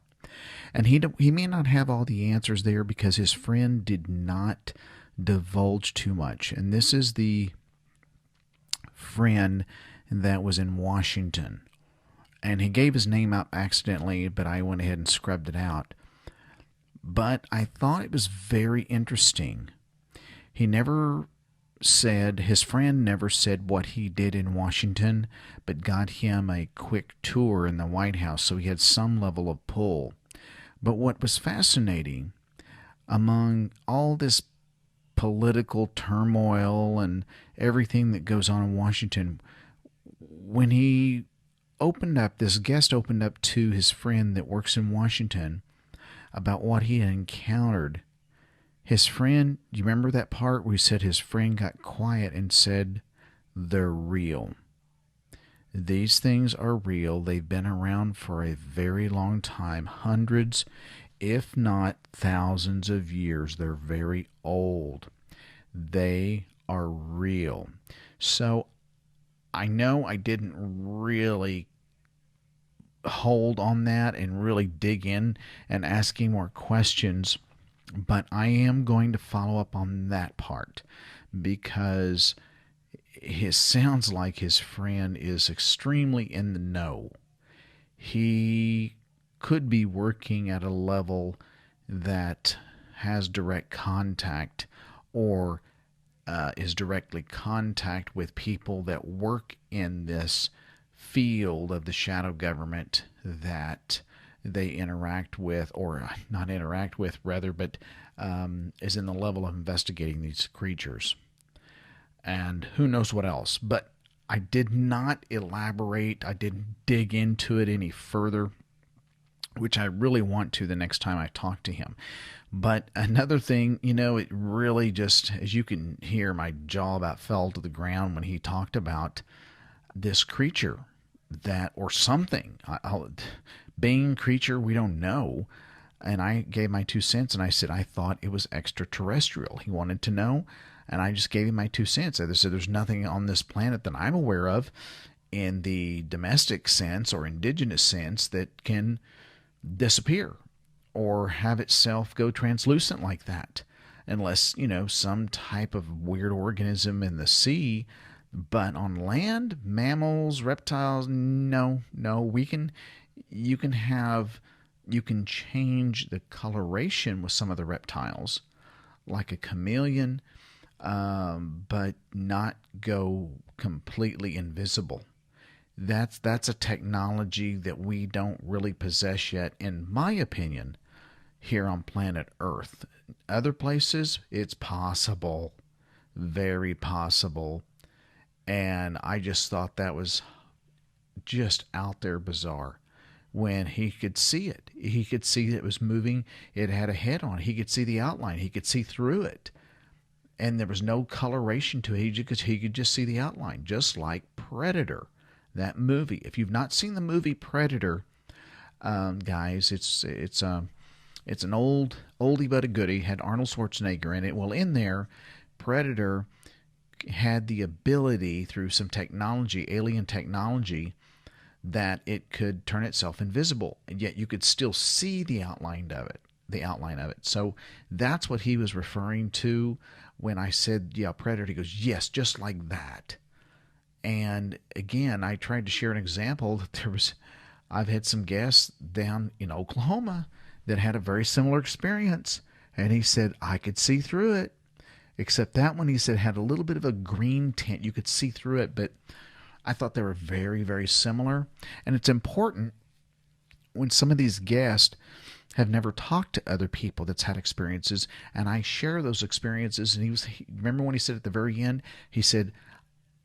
And he may not have all the answers there because his friend did not divulge too much. And this is the friend that was in Washington. And he gave his name out accidentally, but I went ahead and scrubbed it out. But I thought it was very interesting. He never said, his friend never said what he did in Washington, but got him a quick tour in the White House, so he had some level of pull. But what was fascinating, among all this political turmoil and everything that goes on in Washington, when he opened up, this guest opened up to his friend that works in Washington about what he had encountered. His friend, you remember that part where he said his friend got quiet and said, "They're real. These things are real. They've been around for a very long time, hundreds, if not thousands of years. They're very old. They are real." So I know I didn't really hold on that and really dig in and asking more questions, but I am going to follow up on that part because it sounds like his friend is extremely in the know. He could be working at a level that has direct contact or is directly contact with people that work in this field of the shadow government that they interact with, or not interact with rather, but is in the level of investigating these creatures. And who knows what else. But I did not elaborate. I didn't dig into it any further, which I really want to the next time I talk to him. But another thing, it really just, as you can hear, my jaw about fell to the ground when he talked about this creature that, or something, being creature, we don't know. And I gave my 2 cents and I said I thought it was extraterrestrial. He wanted to know, and I just gave him my 2 cents. I said there's nothing on this planet that I'm aware of in the domestic sense or indigenous sense that can disappear or have itself go translucent like that, unless, some type of weird organism in the sea. But on land, mammals, reptiles, no, you can change the coloration with some of the reptiles, like a chameleon, but not go completely invisible. That's a technology that we don't really possess yet, in my opinion, here on planet Earth. Other places, it's possible, very possible. And I just thought that was just out there bizarre. When he could see it, he could see it was moving. It had a head on it. He could see the outline. He could see through it. And there was no coloration to it. He could just see the outline, just like Predator, that movie. If you've not seen the movie Predator, guys, it's an oldie but a goodie. Had Arnold Schwarzenegger in it. Well, in there, Predator had the ability through some technology, alien technology, that it could turn itself invisible, and yet you could still see the outline of it. So that's what he was referring to when I said, yeah, Predator. He goes, yes, just like that. And again, I tried to share an example that I've had some guests down in Oklahoma that had a very similar experience. And he said, I could see through it. Except that one, he said, had a little bit of a green tint. You could see through it, but I thought they were very, very similar. And it's important when some of these guests have never talked to other people that's had experiences, and I share those experiences. And remember when he said at the very end, he said,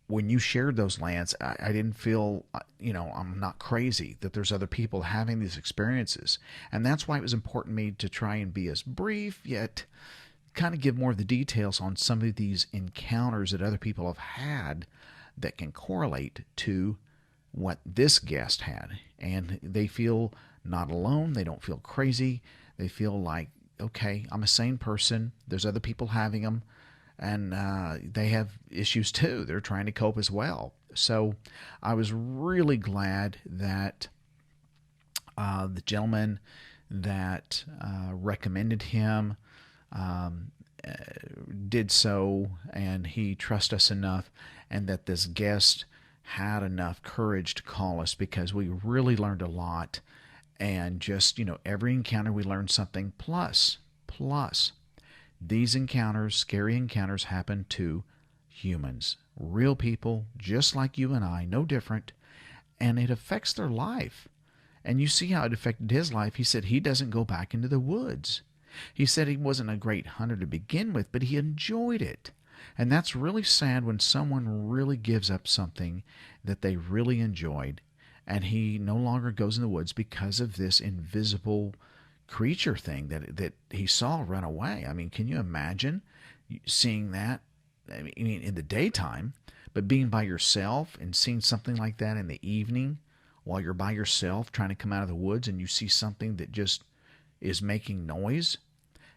when you shared those, Lance, I didn't feel, I'm not crazy, that there's other people having these experiences. And that's why it was important to me to try and be as brief, yet kind of give more of the details on some of these encounters that other people have had that can correlate to what this guest had. And they feel not alone. They don't feel crazy. They feel like, okay, I'm a sane person. There's other people having them. And they have issues too. They're trying to cope as well. So I was really glad that the gentleman that recommended him did so, and he trusts us enough, and that this guest had enough courage to call us, because we really learned a lot. And just, every encounter we learned something. Plus, these encounters, scary encounters, happen to humans, real people, just like you and I, no different, and it affects their life. And you see how it affected his life. He said he doesn't go back into the woods. He said he wasn't a great hunter to begin with, but he enjoyed it. And that's really sad when someone really gives up something that they really enjoyed, and he no longer goes in the woods because of this invisible creature thing that he saw run away. I mean, can you imagine seeing that? I mean, in the daytime, but being by yourself and seeing something like that in the evening while you're by yourself trying to come out of the woods, and you see something that just is making noise,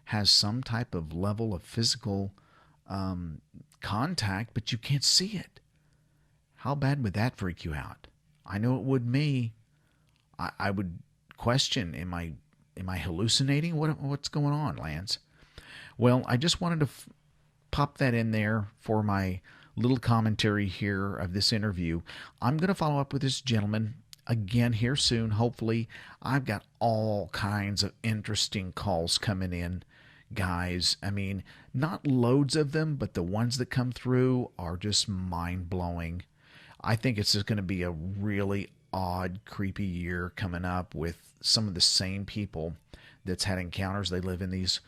has some type of level of physical contact, but you can't see it. How bad would that freak you out? I know it would me. I would question, am I hallucinating? What's going on, Lance? Well, I just wanted to pop that in there for my little commentary here of this interview. I'm going to follow up with this gentleman again here soon. Hopefully, I've got all kinds of interesting calls coming in, guys. I mean, not loads of them, but the ones that come through are just mind-blowing. I think it's just going to be a really odd, creepy year coming up with some of the same people that's had encounters. They live in these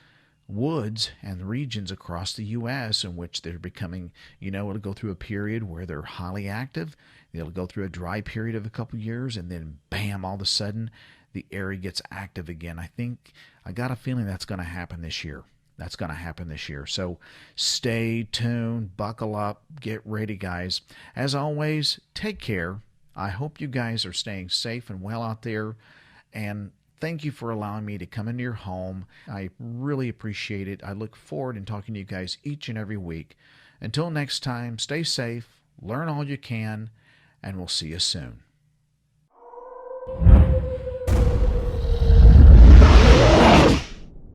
woods and regions across the U.S. in which they're becoming, it'll go through a period where they're highly active. It'll go through a dry period of a couple years, and then bam, all of a sudden the area gets active again. I got a feeling that's going to happen this year. So stay tuned, buckle up, get ready, guys. As always, take care. I hope you guys are staying safe and well out there, and thank you for allowing me to come into your home. I really appreciate it. I look forward to talking to you guys each and every week. Until next time, stay safe, learn all you can, and we'll see you soon.